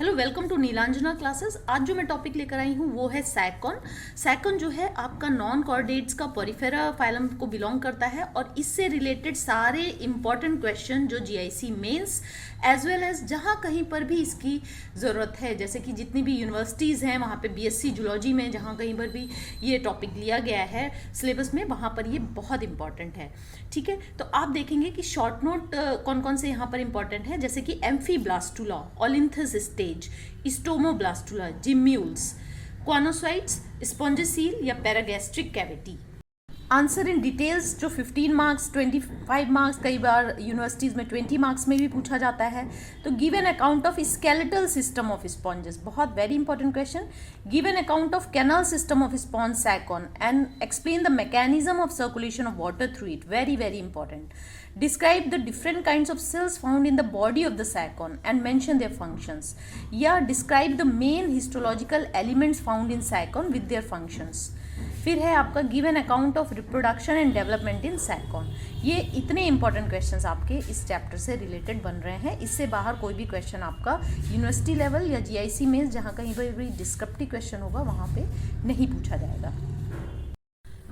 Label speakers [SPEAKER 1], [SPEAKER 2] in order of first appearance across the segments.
[SPEAKER 1] Hello, welcome to Neelanjana classes. आज जो मैं टॉपिक लेकर आई हूँ वो है सैकॉन। सैकॉन जो है आपका नॉन कॉर्डेट्स का पॉरीफेरा फाइलम को बिलोंग करता है और इससे रिलेटेड सारे इंपॉर्टेंट क्वेश्चन जो GIC mains as well as जहाँ कहीं पर भी इसकी ज़रूरत है, जैसे कि जितनी भी यूनिवर्सिटीज़ हैं वहाँ पे बीएससी जूलॉजी में जहाँ कहीं पर भी ये टॉपिक लिया गया है सिलेबस में, वहाँ पर ये बहुत इंपॉर्टेंट है। ठीक है, तो आप देखेंगे कि शॉर्ट नोट कौन कौन से यहाँ पर इंपॉर्टेंट है, जैसे कि एम्फीब्लास्टुला, ओलिंथस स्टेज, स्टोमोब्लास्टुला, जिम्यूल्स, कॉनोसाइट्स, स्पॉन्जिसील या paragastric cavity. Answer in details जो 15 मार्क्स, 25 मार्क्स, कई बार यूनिवर्सिटीज़ में 20 मार्क्स में भी पूछा जाता है। तो give an account of skeletal system of sponges, बहुत very important question. Give an account of canal system of sponge Sycon and explain the mechanism of circulation of water through it, very very important. Describe the different kinds of cells found in the body of the sacon and mention their functions. या describe the main histological elements found in sacon with their functions. फिर है आपका give an account of reproduction and development in Sycon. ये इतने important questions आपके इस chapter से related बन रहे हैं। इससे बाहर कोई भी क्वेश्चन आपका यूनिवर्सिटी लेवल या जीआईसी में जहाँ कहीं पर भी डिस्क्रिप्टिव क्वेश्चन होगा वहाँ पे नहीं पूछा जाएगा।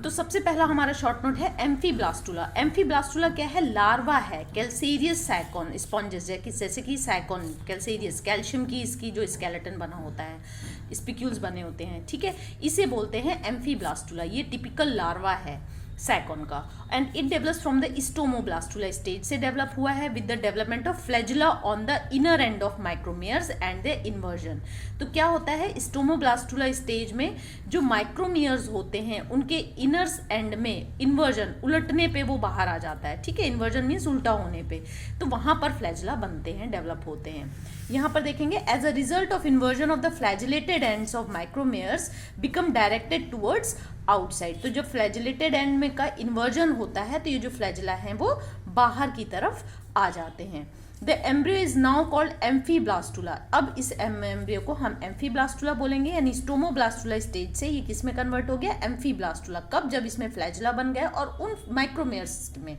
[SPEAKER 1] तो सबसे पहला हमारा शॉर्ट नोट है एम्फीब्लास्टुला। एम्फीब्लास्टुला क्या है? लार्वा है कैल्सेरियस सैकॉन स्पॉन्जेस, जैसे कि सैकॉन कैल्सेरियस, कैल्शियम की इसकी जो स्केलेटन बना होता है, स्पिक्यूल्स बने होते हैं। ठीक है, इसे बोलते हैं एम्फीब्लास्टुला। ये टिपिकल लार्वा है सैकॉन का and it develops from the stomoblastula stage से डेवलप हुआ है with the development of flagella on the inner end of micromeres and the inversion. तो क्या होता है स्टोमोब्लास्टुला स्टेज में जो माइक्रोमियर्स होते हैं उनके इनर्स एंड में इन्वर्जन, उलटने पे वो बाहर आ जाता है। ठीक है, इन्वर्जन मीन्स उल्टा होने पे, तो वहां पर फ्लैजुला बनते हैं, डेवलप होते हैं। यहाँ पर देखेंगे as a result of inversion of the flagellated ends of micromeres become directed towards outside. तो जब फ्लैजुलेटेड एंड में का इन्वर्जन होता है तो ये जो फ्लैजुला हैं वो बाहर की तरफ आ जाते हैं। The embryo is now called amphiblastula. अब इस एम्ब्रियो को हम एम्फीब्लास्टुला बोलेंगे, यानी स्टोमोब्लास्टुला स्टेज से ये किस में कन्वर्ट हो गया? एम्फीब्लास्टुला। कब? जब इसमें फ्लैजुला बन गया और उन माइक्रोमेयर्स में।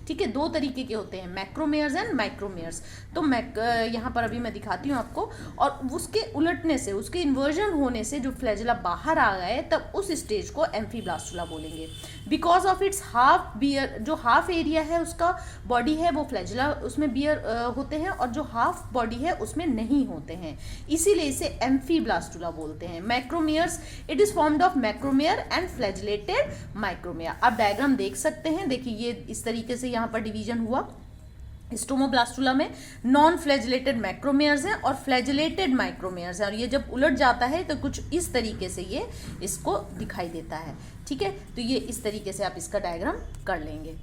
[SPEAKER 1] ठीक है, दो तरीके के होते हैं, मैक्रोमेयर्स एंड माइक्रोमेयर्स। तो यहाँ पर अभी मैं दिखाती हूँ आपको। और उसके उलटने से, उसके इन्वर्जन होने से जो फ्लैजुला बाहर आ गए तब उस स्टेज को एम्फीब्लास्टुला बोलेंगे। Because of its half bear, जो हाफ एरिया है उसका बॉडी है वो फ्लैजुला उसमें बियर होते हैं और जो हाफ बॉडी है उसमें नहीं होते हैं, इसीलिए इसे एम्फीब्लास्टुला बोलते हैं। Macromeres, it is formed of macromere and flagellated micromere. आप डायग्राम देख सकते हैं, देखिए ये इस तरीके से यहाँ पर डिवीजन हुआ। स्टोमोब्लास्टुला में नॉन फ्लैजुलेटेड मैक्रोमेयर्स हैं और फ्लैजुलेटेड माइक्रोमेयर्स हैं, और ये जब उलट जाता है तो कुछ इस तरीके से ये इसको दिखाई देता है। ठीक है, तो ये इस तरीके से आप इसका डायग्राम कर लेंगे।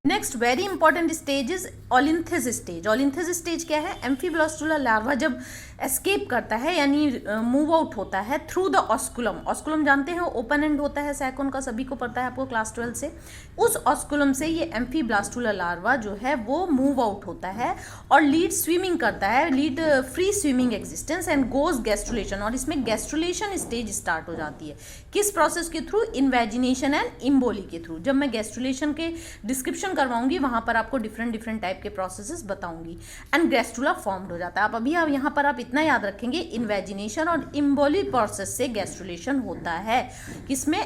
[SPEAKER 1] Next very important stage is olynthus stage. Olynthus stage क्या है? एम्फीब्लास्टुला लार्वा जब एस्केप करता है यानी मूव आउट होता है थ्रू द ऑस्कुलम। ऑस्कुलम जानते हैं ओपन एंड होता है सैकॉन का, सभी को पता है आपको क्लास 12 से। उस ऑस्कुलम से ये एम्फीब्लास्टुला लार्वा जो है वो मूव आउट होता है और लीड स्विमिंग करता है, lead free swimming existence and goes gastrulation. और इसमें गैस्ट्रुलेशन स्टेज स्टार्ट हो जाती है किस प्रोसेस के थ्रू? इन्वेजिनेशन एंड इम्बोली के थ्रू। जब मैं गैस्ट्रुलेशन के डिस्क्रिप्शन करवाऊंगी वहां पर आपको डिफरेंट टाइप के प्रोसेसेस बताऊंगी एंड गैस्ट्रुला फॉर्म्ड हो जाता है। आप अभी यहाँ पर आप इतना याद रखेंगे, इन्वेजिनेशन और इम्बोली प्रोसेस से गैस्ट्रुलेशन होता है किसमें?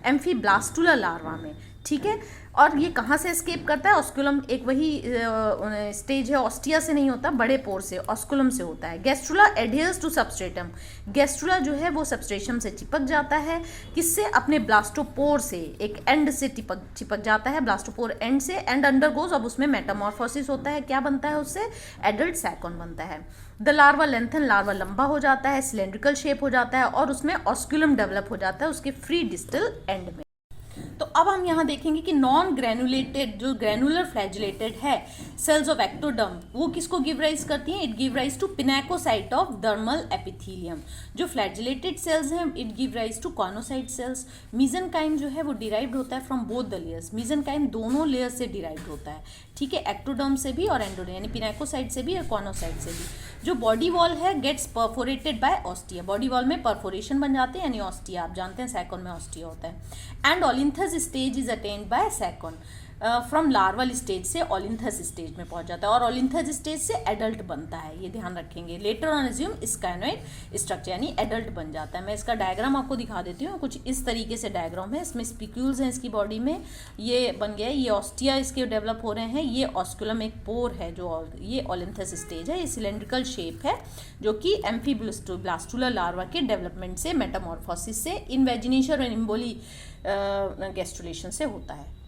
[SPEAKER 1] एम्फीब्लास्टुला लार्वा में। ठीक है, और ये कहाँ से एस्केप करता है? ऑस्कुलम, एक वही स्टेज है, ऑस्टिया से नहीं होता, बड़े पोर से, ऑस्कुलम से होता है। Gastrula adheres to substratum. Gastrula जो है वो सबस्ट्रेटम से चिपक जाता है, किससे? अपने ब्लास्टोपोर से, एक एंड से चिपक जाता है, ब्लास्टोपोर एंड से, एंड अंडरगोज, अब उसमें मेटामॉर्फोसिस होता है। क्या बनता है उससे? एडल्ट सैकॉन बनता है। द लार्वा लेंथन, लार्वा लंबा हो जाता है, सिलेंड्रिकल शेप हो जाता है और उसमें ऑस्कुलम डेवलप हो जाता है उसके फ्री डिस्टल एंड में। तो अब हम यहाँ देखेंगे कि नॉन ग्रेनुलेटेड, जो ग्रेनुलर फ्लैजुलेटेड है सेल्स ऑफ एक्टोडर्म, वो किसको गिव राइज करती हैं? It give rise to pinacocyte of dermal epithelium. जो फ्लैजुलेटेड सेल्स हैं it give rise to choanocyte cells. Mesenchyme जो है वो डिराइव्ड होता है from both the layers. Mesenchyme दोनों लेयर्स से डिराइव्ड होता है। ठीक है, एक्टोडर्म से भी और एंडोडर्म यानी पिनाकोसाइट से भी और कॉनोसाइट से भी। जो बॉडी वॉल है gets perforated by ostia. Body wall में परफोरेशन बन जाते हैं यानी ऑस्टिया, आप जानते हैं सैकॉन में ऑस्टिया होता है। And olynthus stage is attained by Sycon. From larval stage से ओलिन्थस स्टेज में पहुंच जाता है और ओलिन्थस स्टेज से एडल्ट बनता है, ये ध्यान रखेंगे। लेटर ऑन एज्यूम स्काइनोइड स्ट्रक्चर यानी एडल्ट बन जाता है। मैं इसका डायग्राम आपको दिखा देती हूँ, कुछ इस तरीके से डायग्राम है। इसमें स्पिक्यूल्स हैं इसकी बॉडी में, ये बन गया है, ये ऑस्टिया इसके डेवलप हो रहे हैं, ये ऑस्कुलम एक पोर है जो, ये ओलिन्थस स्टेज है, ये सिलेंड्रिकल शेप है जो कि एम्फीब्लास्टुलर लार्वा के डेवलपमेंट से, मेटामॉर्फोसिस से, इन्वेजिनेशन और इम्बोली गैस्ट्रुलेशन से होता है।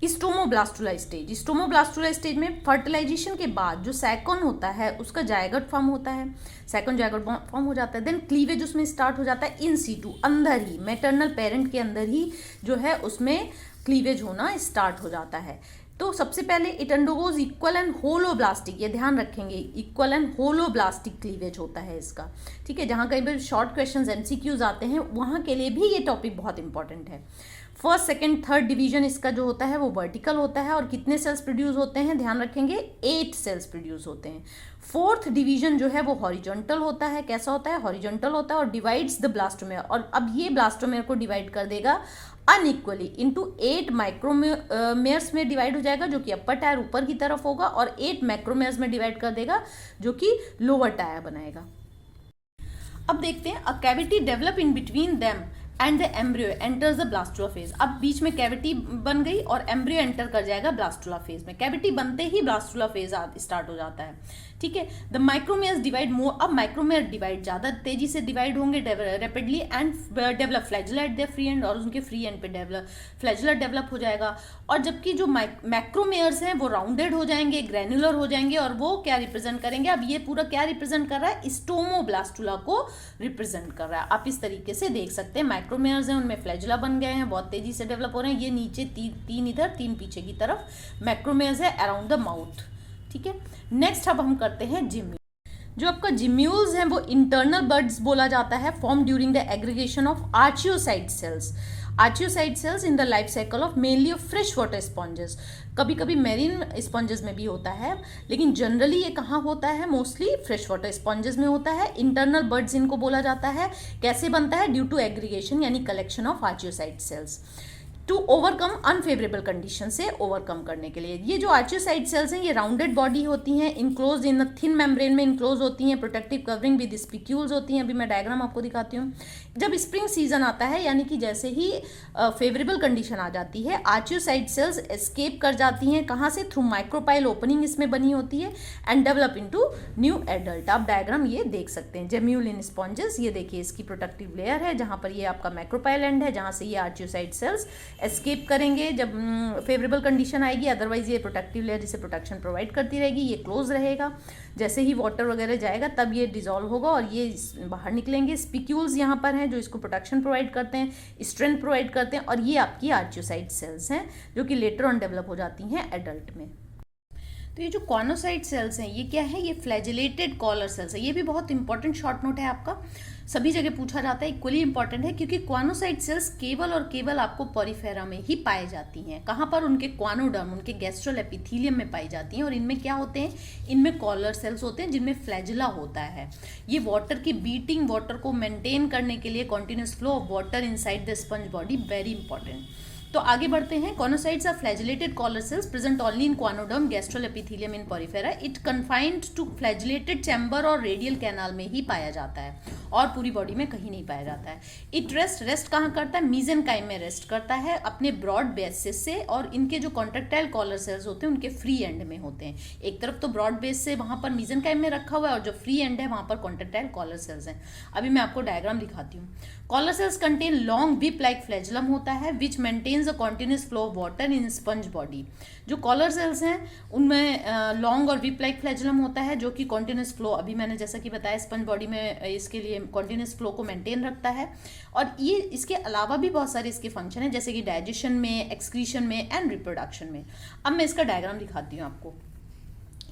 [SPEAKER 1] स्टोमोब्लास्टुला स्टेज, स्टोमोब्लास्टुला स्टेज में फर्टिलाइजेशन के बाद जो सैकॉन होता है उसका जायगोट फॉर्म होता है, सैकॉन जायगोट फॉर्म हो जाता है। देन क्लीवेज उसमें स्टार्ट हो जाता है इन सीटू, अंदर ही मैटरनल पेरेंट के अंदर ही जो है उसमें क्लीवेज होना स्टार्ट हो जाता है। तो सबसे पहले it undergoes equal and holoblastic, ये ध्यान रखेंगे, इक्वल एंड होलोब्लास्टिक क्लीवेज होता है इसका, ठीक है। जहाँ कहीं पर शॉर्ट क्वेश्चंस एमसीक्यूज आते हैं वहाँ के लिए भी ये टॉपिक बहुत इंपॉर्टेंट है। फर्स्ट सेकंड थर्ड डिवीजन इसका जो होता है वो वर्टिकल होता है और कितने सेल्स प्रोड्यूस होते हैं ध्यान रखेंगे, 8 सेल्स प्रोड्यूस होते हैं। फोर्थ डिवीजन जो है वो हॉरिजॉन्टल होता है, कैसा होता है, हॉरिजॉन्टल होता है और डिवाइड्स द ब्लास्टोमेयर, और अब ये ब्लास्टोमेयर को डिवाइड कर देगा अनइक्वली इनटू 8 माइक्रोमेयर्स में डिवाइड हो जाएगा जो कि अपर टायर ऊपर की तरफ होगा, और 8 मैक्रोमेयर्स में डिवाइड कर देगा जो कि लोअर टायर बनाएगा। अब देखते हैं, a cavity develop in between them and the embryo enters the blastula phase. अब बीच में कैविटी बन गई और एम्ब्रियो एंटर कर जाएगा ब्लास्टुला फेज में। कैविटी बनते ही ब्लास्टुला फेज स्टार्ट हो जाता है, ठीक है। द माइक्रोमेयर्स डिवाइड मोर, अब माइक्रोमेयर डिवाइड ज़्यादा तेजी से डिवाइड होंगे rapidly and develop flagella at the free and, और उनके फ्री एंड पे डेवलप फ्लैजुला डेवलप हो जाएगा। और जबकि जो मैक्रोमेयर्स हैं वो राउंडेड हो जाएंगे, ग्रैनुलर हो जाएंगे, और वो क्या रिप्रेजेंट करेंगे, अब ये पूरा क्या रिप्रेजेंट कर रहा है, स्टोमोब्लास्टुला को रिप्रेजेंट कर रहा है। आप इस तरीके से देख सकते हैं, माइक्रोमेयर्स हैं उनमें फ्लैजुला बन गए हैं, बहुत तेजी से डेवलप हो रहे हैं। ये नीचे तीन इधर 3 पीछे की तरफ मैक्रोमेयर्स है अराउंड द माउथ, ठीक है। नेक्स्ट अब हम करते हैं जिम्यूल। जो आपका जिम्यूल्स हैं वो इंटरनल बड्स बोला जाता है, form during the aggregation of archaeocyte cells. Archaeocyte cells in the life cycle of mainly of fresh water sponges, कभी कभी मेरीन स्पॉन्जेस में भी होता है, लेकिन जनरली ये कहाँ होता है, मोस्टली फ्रेश वाटर स्पॉन्जेस में होता है। इंटरनल बड्स इनको बोला जाता है। कैसे बनता है, ड्यू टू एग्रीगेशन यानी collection of archaeocyte cells to overcome unfavourable condition, से ओवरकम करने के लिए। ये जो आर्चियोसाइट सेल्स हैं ये राउंडेड बॉडी होती हैं, इनक्लोज इन थिन मेम्ब्रेन में इनक्लोज होती हैं, प्रोटेक्टिव कवरिंग विद स्पिक्यूल्स होती हैं। अभी मैं डायग्राम आपको दिखाती हूँ। जब स्प्रिंग सीजन आता है यानी कि जैसे ही फेवरेबल कंडीशन आ जाती है, आर्चियोसाइट सेल्स एस्केप कर जाती हैं, कहाँ से, थ्रू माइक्रोपाइल ओपनिंग इसमें बनी होती है and develop into new adult. आप डायग्राम ये देख सकते हैं, जेम्यूल इन स्पॉन्जेस, ये देखिए इसकी प्रोटेक्टिव लेयर है जहाँ पर ये आपका माइक्रोपाइल एंड है जहाँ से ये आर्चियोसाइट सेल्स एस्केप करेंगे जब फेवरेबल कंडीशन आएगी, अदरवाइज ये प्रोटेक्टिव लेयर जिसे प्रोटेक्शन प्रोवाइड करती रहेगी, ये क्लोज रहेगा। जैसे ही वाटर वगैरह जाएगा तब ये डिसॉल्व होगा और ये बाहर निकलेंगे। स्पिक्यूल्स यहाँ पर हैं जो इसको प्रोटेक्शन प्रोवाइड करते हैं, स्ट्रेंथ प्रोवाइड करते हैं, और ये आपकी आर्चियोसाइट सेल्स हैं जो कि लेटर ऑन डेवलप हो जाती हैं एडल्ट में। तो ये जो कॉर्नोसाइट सेल्स हैं ये क्या है, ये फ्लैजिलेटेड कॉलर सेल्स है। ये भी बहुत इंपॉर्टेंट शॉर्ट नोट है आपका, सभी जगह पूछा जाता है, इक्वली इंपॉर्टेंट है, क्योंकि क्वानोसाइट सेल्स केवल और केवल आपको पॉरीफेरा में ही पाई जाती हैं। कहाँ पर, उनके क्वानोडर्म, उनके गैस्ट्रल एपिथीलियम में पाई जाती हैं। और इनमें क्या होते हैं, इनमें कॉलर सेल्स होते हैं जिनमें फ्लैजिला होता है। ये वाटर की बीटिंग, वाटर को मेंटेन करने के लिए, continuous flow of water inside the sponge body, very important. तो आगे बढ़ते हैं। Choanocytes are flagellated collar cells present only in choanoderm, gastral epithelium in Porifera. It confined to flagellated chamber और radial canal में ही पाया जाता है और पूरी बॉडी में कहीं नहीं पाया जाता है। इट रेस्ट कहाँ करता है, मीजेनकाइम में रेस्ट करता है अपने ब्रॉड बेसिस से, और इनके जो कॉन्ट्रेक्टाइल कॉलर सेल्स होते हैं उनके फ्री एंड में होते हैं। एक तरफ तो ब्रॉड बेस से वहाँ पर मीजेनकाइम में रखा हुआ है और जो फ्री एंड है वहाँ पर कॉन्ट्रेक्टाइल कॉलर सेल्स हैं। अभी मैं आपको डायग्राम दिखाती हूँ। Collar cells contain long whip like flagellum होता है which maintains a continuous flow of water in sponge body. जो कॉलर सेल्स हैं उनमें लॉन्ग और विप लाइक फ्लैजुलम होता है जो कि कॉन्टिन्यूस फ्लो, अभी मैंने जैसा कि बताया स्पंज बॉडी में इसके लिए कॉन्टिन्यूस फ्लो को मेंटेन रखता है। और ये इसके अलावा भी बहुत सारे इसके फंक्शन हैं जैसे कि डाइजेशन में, एक्सक्रीशन में एंड रिप्रोडक्शन में। अब मैं इसका डायग्राम दिखाती हूँ आपको।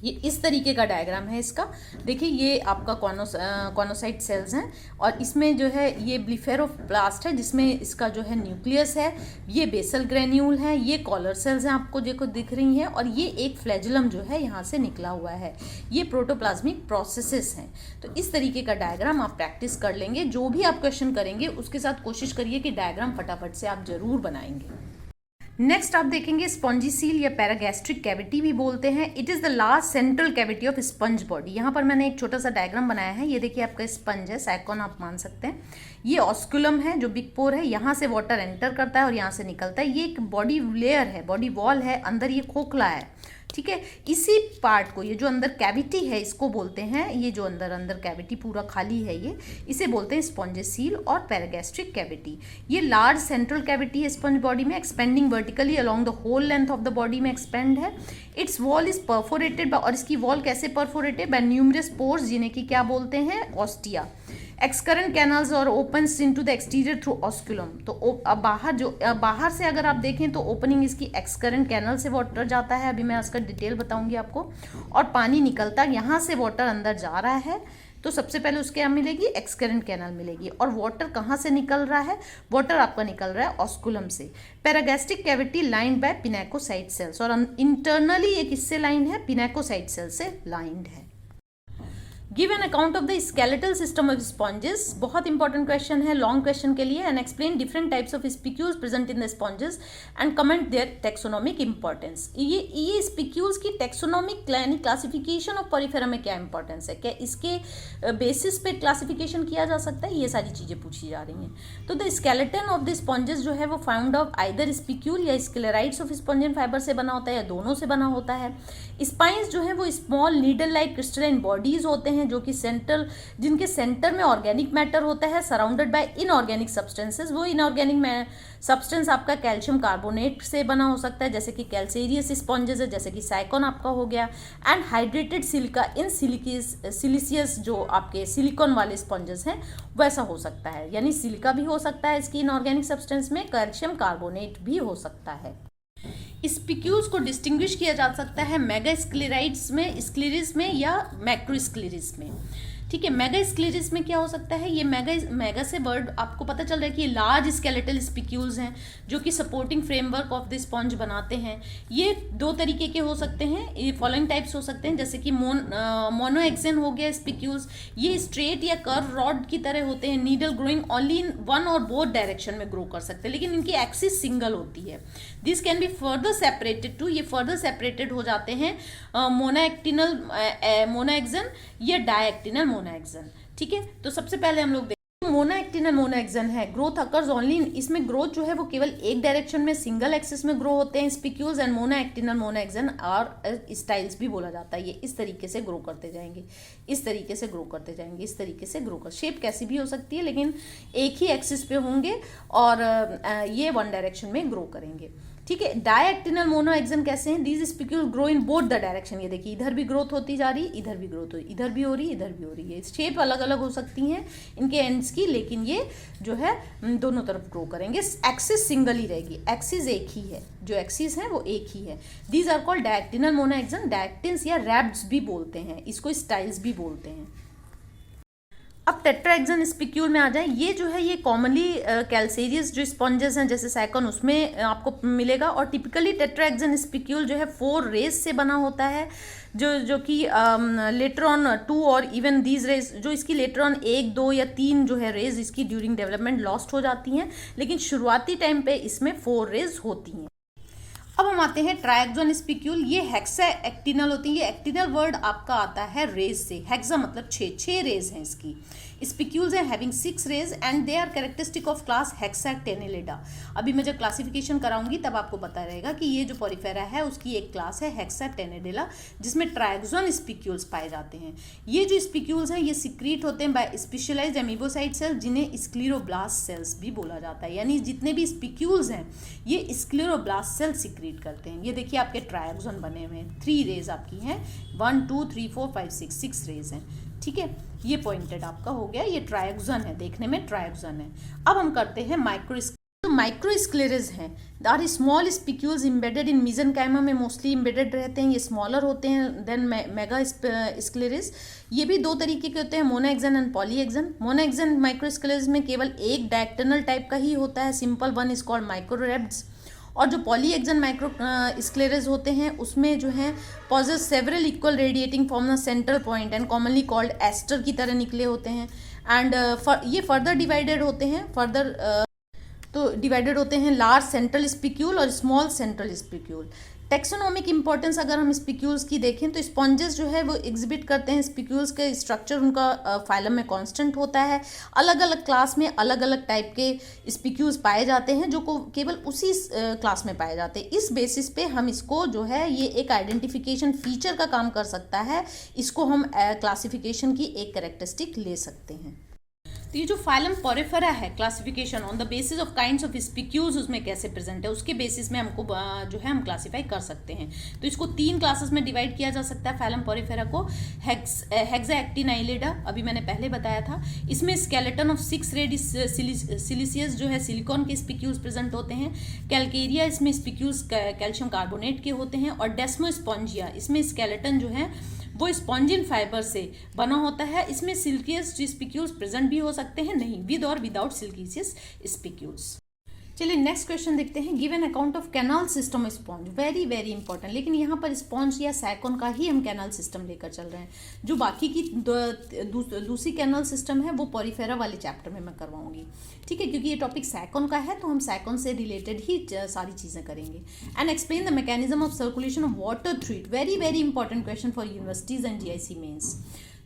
[SPEAKER 1] ये इस तरीके का डायग्राम है इसका। देखिए ये आपका कॉनोसाइट सेल्स हैं और इसमें जो है ये ब्लिफेरोप्लास्ट है जिसमें इसका जो है न्यूक्लियस है, ये बेसल ग्रेन्यूल है, ये कॉलर सेल्स हैं आपको देखो दिख रही हैं, और ये एक फ्लैजुलम जो है यहाँ से निकला हुआ है। ये प्रोटोप्लाज्मिक प्रोसेसेस हैं। तो इस तरीके का डायग्राम आप प्रैक्टिस कर लेंगे। जो भी आप क्वेश्चन करेंगे उसके साथ कोशिश करिए कि डायग्राम फटाफट से आप जरूर बनाएंगे। नेक्स्ट आप देखेंगे स्पॉन्जिसील या पैरागैस्ट्रिक कैविटी भी बोलते हैं। It is the last central cavity of sponge body. यहाँ पर मैंने एक छोटा सा डायग्राम बनाया है, ये देखिए आपका स्पंज है, सैकॉन आप मान सकते हैं। ये ऑस्कुलम है जो बिग पोर है, यहाँ से वाटर एंटर करता है और यहाँ से निकलता है। ये एक बॉडी लेयर है, बॉडी वॉल है, अंदर ये खोखला है, ठीक है। इसी पार्ट को, ये जो अंदर कैविटी है इसको बोलते हैं, ये जो अंदर अंदर कैविटी पूरा खाली है ये, इसे बोलते हैं स्पॉन्जिसील और पैरागैस्ट्रिक कैविटी। ये लार्ज सेंट्रल कैविटी है स्पंज बॉडी में, expanding vertically along the whole length of the body में एक्सपेंड है। इट्स वॉल इज परफोरेटेड, और इसकी वॉल कैसे परफोरेटेड, बाय न्यूमरस पोर्स, जिन्हें कि क्या बोलते हैं, ऑस्टिया। एक्सकरेंट कैनल्स और opens into the exterior through osculum. तो बाहर से अगर आप देखें तो ओपनिंग इसकी एक्सकरेंट कैनल से वाटर जाता है, अभी मैं उसका डिटेल बताऊंगी आपको, और पानी निकलता यहाँ से वाटर अंदर जा रहा है। तो सबसे पहले उसके यहाँ मिलेगी एक्सकरेंट कैनल मिलेगी, और वाटर कहाँ से निकल रहा है, वाटर आपका निकल रहा है ऑस्कुलम से। Paragastric cavity lined by pinacocyte cells, और इंटरनली एक इससे लाइन है, पिनेकोसाइट सेल से लाइंड है। Give an account of the skeletal system of sponges, बहुत इंपॉर्टेंट क्वेश्चन है लॉन्ग क्वेश्चन के लिए। And explain different types of spicules present in the sponges and comment their taxonomic importance. ये spicules की taxonomic यानी classification of Porifera में क्या importance है, क्या इसके बेसिस पे क्लासिफिकेशन किया जा सकता है, ये सारी चीज़ें पूछी जा रही हैं। तो the skeleton of the sponges जो है वो फाउंड ऑफ आइदर स्पिक्यूल या स्क्लेराइड्स ऑफ स्पॉन्जियन फाइबर से बना होता है, या दोनों से बना होता है। स्पाइंस जो है वो small needle like crystalline bodies होते हैं, जो कि जिनके सेंटर में ऑर्गेनिक मैटर होता है, सराउंडेड बाय इनऑर्गेनिक सब्सटेंसेस। वो इनऑर्गेनिक सब्सटेंस आपका कैल्शियम कार्बोनेट से बना हो सकता है, जैसे कि कैल्सेरियस स्पॉन्जेस है, जैसे कि साइकॉन आपका हो गया, and hydrated silica in siliceous, जो आपके सिलिकॉन वाले स्पॉन्जेस हैं वैसा हो सकता है, यानी सिलिका भी हो सकता है इसकी इनऑर्गेनिक सब्सटेंस में, कैल्शियम कार्बोनेट भी हो सकता है। स्पिक्यूल्स को डिस्टिंग्विश किया जा सकता है मेगा स्क्लेराइड्स में, स्क्लेरिस में, या मैक्रोस्क्लेरिस में, ठीक है। मेगा स्क्लेरिस में क्या हो सकता है, ये मेगा से वर्ड आपको पता चल रहा है कि ये लार्ज स्केलेटल स्पिक्यूल्स हैं जो कि supporting framework of the sponge बनाते हैं। ये दो तरीके के हो सकते हैं, ये फॉलोइंग टाइप्स हो सकते हैं, जैसे कि मोनोएक्सन हो गया स्पिक्यूल्स, ये स्ट्रेट या कर्व रॉड की तरह होते हैं, needle growing only in one और बोथ डायरेक्शन में ग्रो कर सकते हैं, लेकिन इनकी एक्सिस सिंगल होती है। This can be further separated to, ये फर्दर सेपरेटेड हो जाते हैं मोनोएक्टिनल मोनोएक्सन या डायएक्टिनल मोनोएक्सन, ठीक है। तो सबसे पहले हम लोग मोनोएक्टिनल मोनोएक्सन है, ग्रोथ अकर्स ओनली, इसमें ग्रोथ जो है वो केवल एक डायरेक्शन में सिंगल एक्सिस में ग्रो होते हैं स्पिक्यूल्स, एंड मोनोएक्टिनल मोनोएक्सन और स्टाइल्स भी बोला जाता है। ये इस तरीके से ग्रो करते जाएंगे, इस तरीके से ग्रो करते जाएंगे, इस तरीके से ग्रो कर, शेप कैसी भी हो सकती है लेकिन एक ही एक्सिस पे होंगे और ये वन डायरेक्शन में ग्रो करेंगे, ठीक है। डायएक्टिनल मोनोएक्सन कैसे हैं, these spicules grow in both the direction, ये देखिए इधर भी ग्रोथ होती जा रही, इधर भी ग्रोथ हो, इधर भी हो रही, इधर भी हो रही है। शेप अलग अलग हो सकती हैं इनके एंड्स की, लेकिन ये जो है दोनों तरफ ग्रो करेंगे। एक्सिस सिंगल ही रहेगी, एक्सिस एक ही है, जो एक्सिस है वो एक ही है। दीज आर कॉल्ड डायएक्टिनल मोनोएक्सन, डायएक्टिन्स या रैप्स भी बोलते हैं, इसको स्टाइल्स भी बोलते हैं। अब टेट्राएक्सन स्पिक्यूल में आ जाए, ये जो है ये कॉमनली कैल्सेरियस जो स्पॉन्जेस हैं जैसे साइकॉन उसमें आपको मिलेगा, और टिपिकली टेट्राएक्सन स्पिक्यूल जो है 4 रेज से बना होता है, जो कि लेटर ऑन 2 और इवन दीज रेज, जो इसकी लेटर ऑन 1, 2 या 3 जो है रेज इसकी ड्यूरिंग डेवलपमेंट लॉस्ट हो जाती हैं, लेकिन शुरुआती टाइम पे इसमें 4 रेज होती हैं। अब हम आते हैं ट्रायक्सोन स्पिक्यूल, ये हेक्सा एक्टिनल होती है। ये एक्टिनल वर्ड आपका आता है रेज से, हेक्सा मतलब 6 रेज हैं इसकी। स्पिक्यूल्स हैं having 6 rays and they are characteristic of class Hexactinellida. अभी मैं जब क्लासिफिकेशन कराऊंगी तब आपको पता रहेगा कि ये जो पॉरीफेरा है उसकी एक क्लास है हेक्साटेनिलिडा, जिसमें ट्रायक्सोन स्पिक्यूल्स पाए जाते हैं। ये जो स्पिक्यूल्स हैं ये सिक्रीट होते हैं बाय स्पेशलाइज्ड एमीबोसाइट सेल, जिन्हें स्क्लेरोब्लास्ट सेल्स भी बोला जाता है, यानी जितने भी स्पिक्यूल्स हैं ये स्क्लेरोब्लास्ट सेल सिक्रीट करते हैं। ये देखिए आपके ट्रायक्सोन बने हुए हैं, 3 रेज आपकी हैं, 1 2 3 4 5 6 रेज हैं, ठीक है। ये पॉइंटेड आपका हो गया, ये ट्रायक्सोन है, देखने में ट्रायक्सोन है। अब हम करते हैं माइक्रोस्क्लेरस हैं, are small spicules embedded in mesenchyma में मोस्टली इम्बेडेड रहते हैं, ये स्मॉलर होते हैं देन मेगा स्क्लेरस। ये भी 2 तरीके के होते हैं, मोनोएक्सन एंड पॉलीएक्सन। मोनोएक्सन माइक्रोस्क्लेरस में केवल एक डायक्टनल टाइप का ही होता है, सिंपल वन इज कॉल्ड माइक्रोरेब्स। और जो पॉलीएक्सन माइक्रो स्क्लेरस होते हैं उसमें जो है possess several equal radiating from the central point and commonly called aster की तरह निकले होते हैं, एंड ये फर्दर डिवाइडेड होते हैं फर्दर। तो डिवाइडेड होते हैं लार्ज सेंट्रल स्पिक्यूल और small central spicule. Taxonomic importance अगर हम स्पिक्यूल्स की देखें तो स्पॉन्जेस जो है वो एग्जिबिट करते हैं, स्पिक्यूल्स के स्ट्रक्चर उनका फाइलम में कांस्टेंट होता है। अलग अलग क्लास में अलग अलग टाइप के स्पिक्यूल्स पाए जाते हैं जो को केवल उसी क्लास में पाए जाते हैं। इस बेसिस पे हम इसको जो है ये एक आइडेंटिफिकेशन फीचर का काम कर सकता है, इसको हम क्लासिफिकेशन की एक कैरेक्टरिस्टिक ले सकते हैं। तो ये जो फाइलम पोरिफेरा है, classification on the basis of kinds of spicules उसमें कैसे प्रेजेंट है उसके बेसिस में हमको जो है हम क्लासीफाई कर सकते हैं। तो इसको 3 क्लासेस में डिवाइड किया जा सकता है फाइलम पोरिफेरा को। हेक्साएक्टिनाइलिडा अभी मैंने पहले बताया था, इसमें स्केलेटन ऑफ 6 रेड सिलिसियस जो है सिलिकॉन के स्पिक्यूल्स प्रेजेंट होते हैं। कैलकेरिया इसमें स्पिक्यूल्स कैल्शियम कार्बोनेट के होते हैं। और डेस्मोस्पॉन्जिया इसमें स्केलेटन जो है वो स्पॉन्जिन फाइबर से बना होता है। इसमें सिल्कियस स्पिक्यूल्स प्रेजेंट भी हो सकते हैं, नहीं विद और विदाउट सिल्कियस स्पिक्यूल्स। चलिए नेक्स्ट क्वेश्चन देखते हैं। Give an account of canal system sponge, very very important. लेकिन यहाँ पर स्पॉन्ज या सैकॉन का ही हम कैनाल सिस्टम लेकर चल रहे हैं। जो बाकी की दूसरी कैनाल सिस्टम है वो पोरिफेरा वाले चैप्टर में मैं करवाऊंगी, ठीक है, क्योंकि ये टॉपिक सैकॉन का है तो हम सैकॉन से रिलेटेड ही सारी चीज़ें करेंगे। And explain the mechanism of circulation of water through it, very very important question for universities and GIC mains.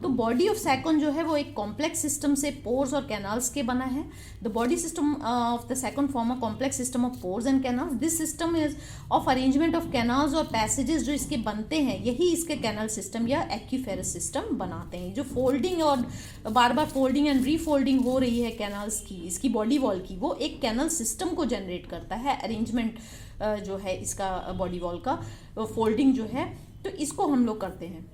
[SPEAKER 1] तो बॉडी ऑफ सैकॉन जो है वो एक कॉम्प्लेक्स सिस्टम से पोर्स और कैनाल्स के बना है। The body system of the Sycon form a complex system of pores and canals. This system is of arrangement of canals और पैसेजेस जो इसके बनते हैं, यही इसके कैनाल सिस्टम या एक्यूफेरस सिस्टम बनाते हैं। जो फोल्डिंग और बार बार फोल्डिंग एंड रीफोल्डिंग हो रही है कैनाल्स की, इसकी बॉडी वॉल की, वो एक कैनल सिस्टम को जनरेट करता है। अरेंजमेंट जो है इसका बॉडी वॉल का फोल्डिंग जो है, तो इसको हम लोग करते हैं।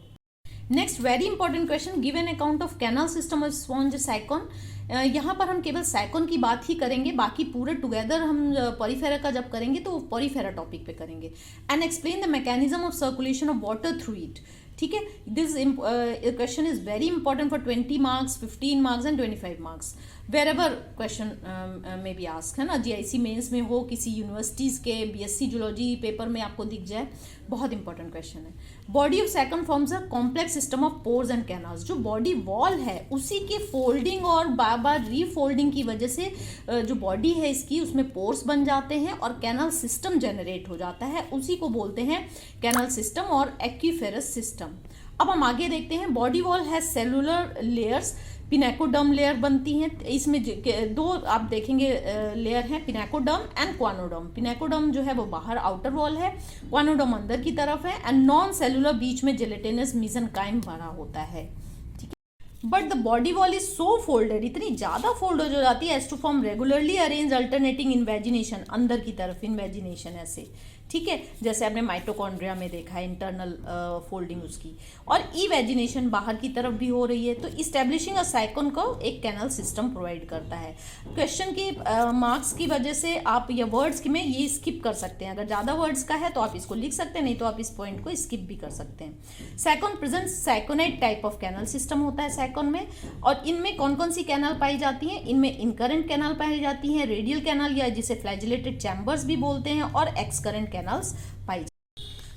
[SPEAKER 1] Next very important question, give an account of canal system of sponge Sycon. यहाँ पर हम केवल सैकॉन की बात ही करेंगे, बाकी पूरे टुगेदर हम पोरिफेरा का जब करेंगे तो पोरिफेरा टॉपिक पे करेंगे। And explain the mechanism of circulation of water through it, ठीक है। This question is very important for 20 marks, 15 marks and 25 marks, wherever question में बी आस्क, है ना। जीआईसी मेंस में हो, किसी यूनिवर्सिटीज़ के बीएससी जूलॉजी पेपर में आपको दिख जाए, बहुत इंपॉर्टेंट क्वेश्चन है। Body of Sycon forms a complex system of pores and canals. जो बॉडी वॉल है उसी के फोल्डिंग और बार बार रीफोल्डिंग की वजह से जो बॉडी है इसकी, उसमें पोर्स बन जाते हैं और कैनाल सिस्टम जनरेट हो जाता है, उसी को बोलते हैं कैनाल सिस्टम और एक्यूफेरस सिस्टम। अब हम आगे देखते हैं। बॉडी वॉल है सेलुलर लेयर्स, पिनेकोडर्म लेयर बनती हैं। इसमें 2 आप देखेंगे लेयर हैं, पिनेकोडर्म एंड क्वानोडर्म। पिनेकोडर्म जो है वो बाहर आउटर वॉल है, क्वानोडर्म अंदर की तरफ है। एंड नॉन सेलुलर बीच में जेलेटिनस मेसेनकाइम भरा होता है, ठीक है। But the body wall is so folded, इतनी ज्यादा फोल्ड हो जाती है as to form regularly arrange alternating invagination, अंदर की तरफ इन्वेजिनेशन ऐसे, ठीक है, जैसे आपने माइटोकॉन्ड्रिया में देखा है इंटरनल फोल्डिंग उसकी, और इवेजिनेशन बाहर की तरफ भी हो रही है। तो इस्टेब्लिशिंग अ साइकोन को एक कैनल सिस्टम प्रोवाइड करता है। क्वेश्चन के मार्क्स की वजह से आप या वर्ड्स की में ये स्किप कर सकते हैं, अगर ज़्यादा वर्ड्स का है तो आप इसको लिख सकते हैं, नहीं तो आप इस पॉइंट को स्किप भी कर सकते हैं। Sycon present syconoid type of canal system होता है साइकोन में, और इनमें कौन कौन सी कैनल पाई जाती हैं? इनमें इनकरेंट कैनल पाई जाती हैं, रेडियल कैनल या जिसे फ्लैजिलेटेड चैम्बर्स भी बोलते हैं, और एक्सकरेंट कैनल्स पाई।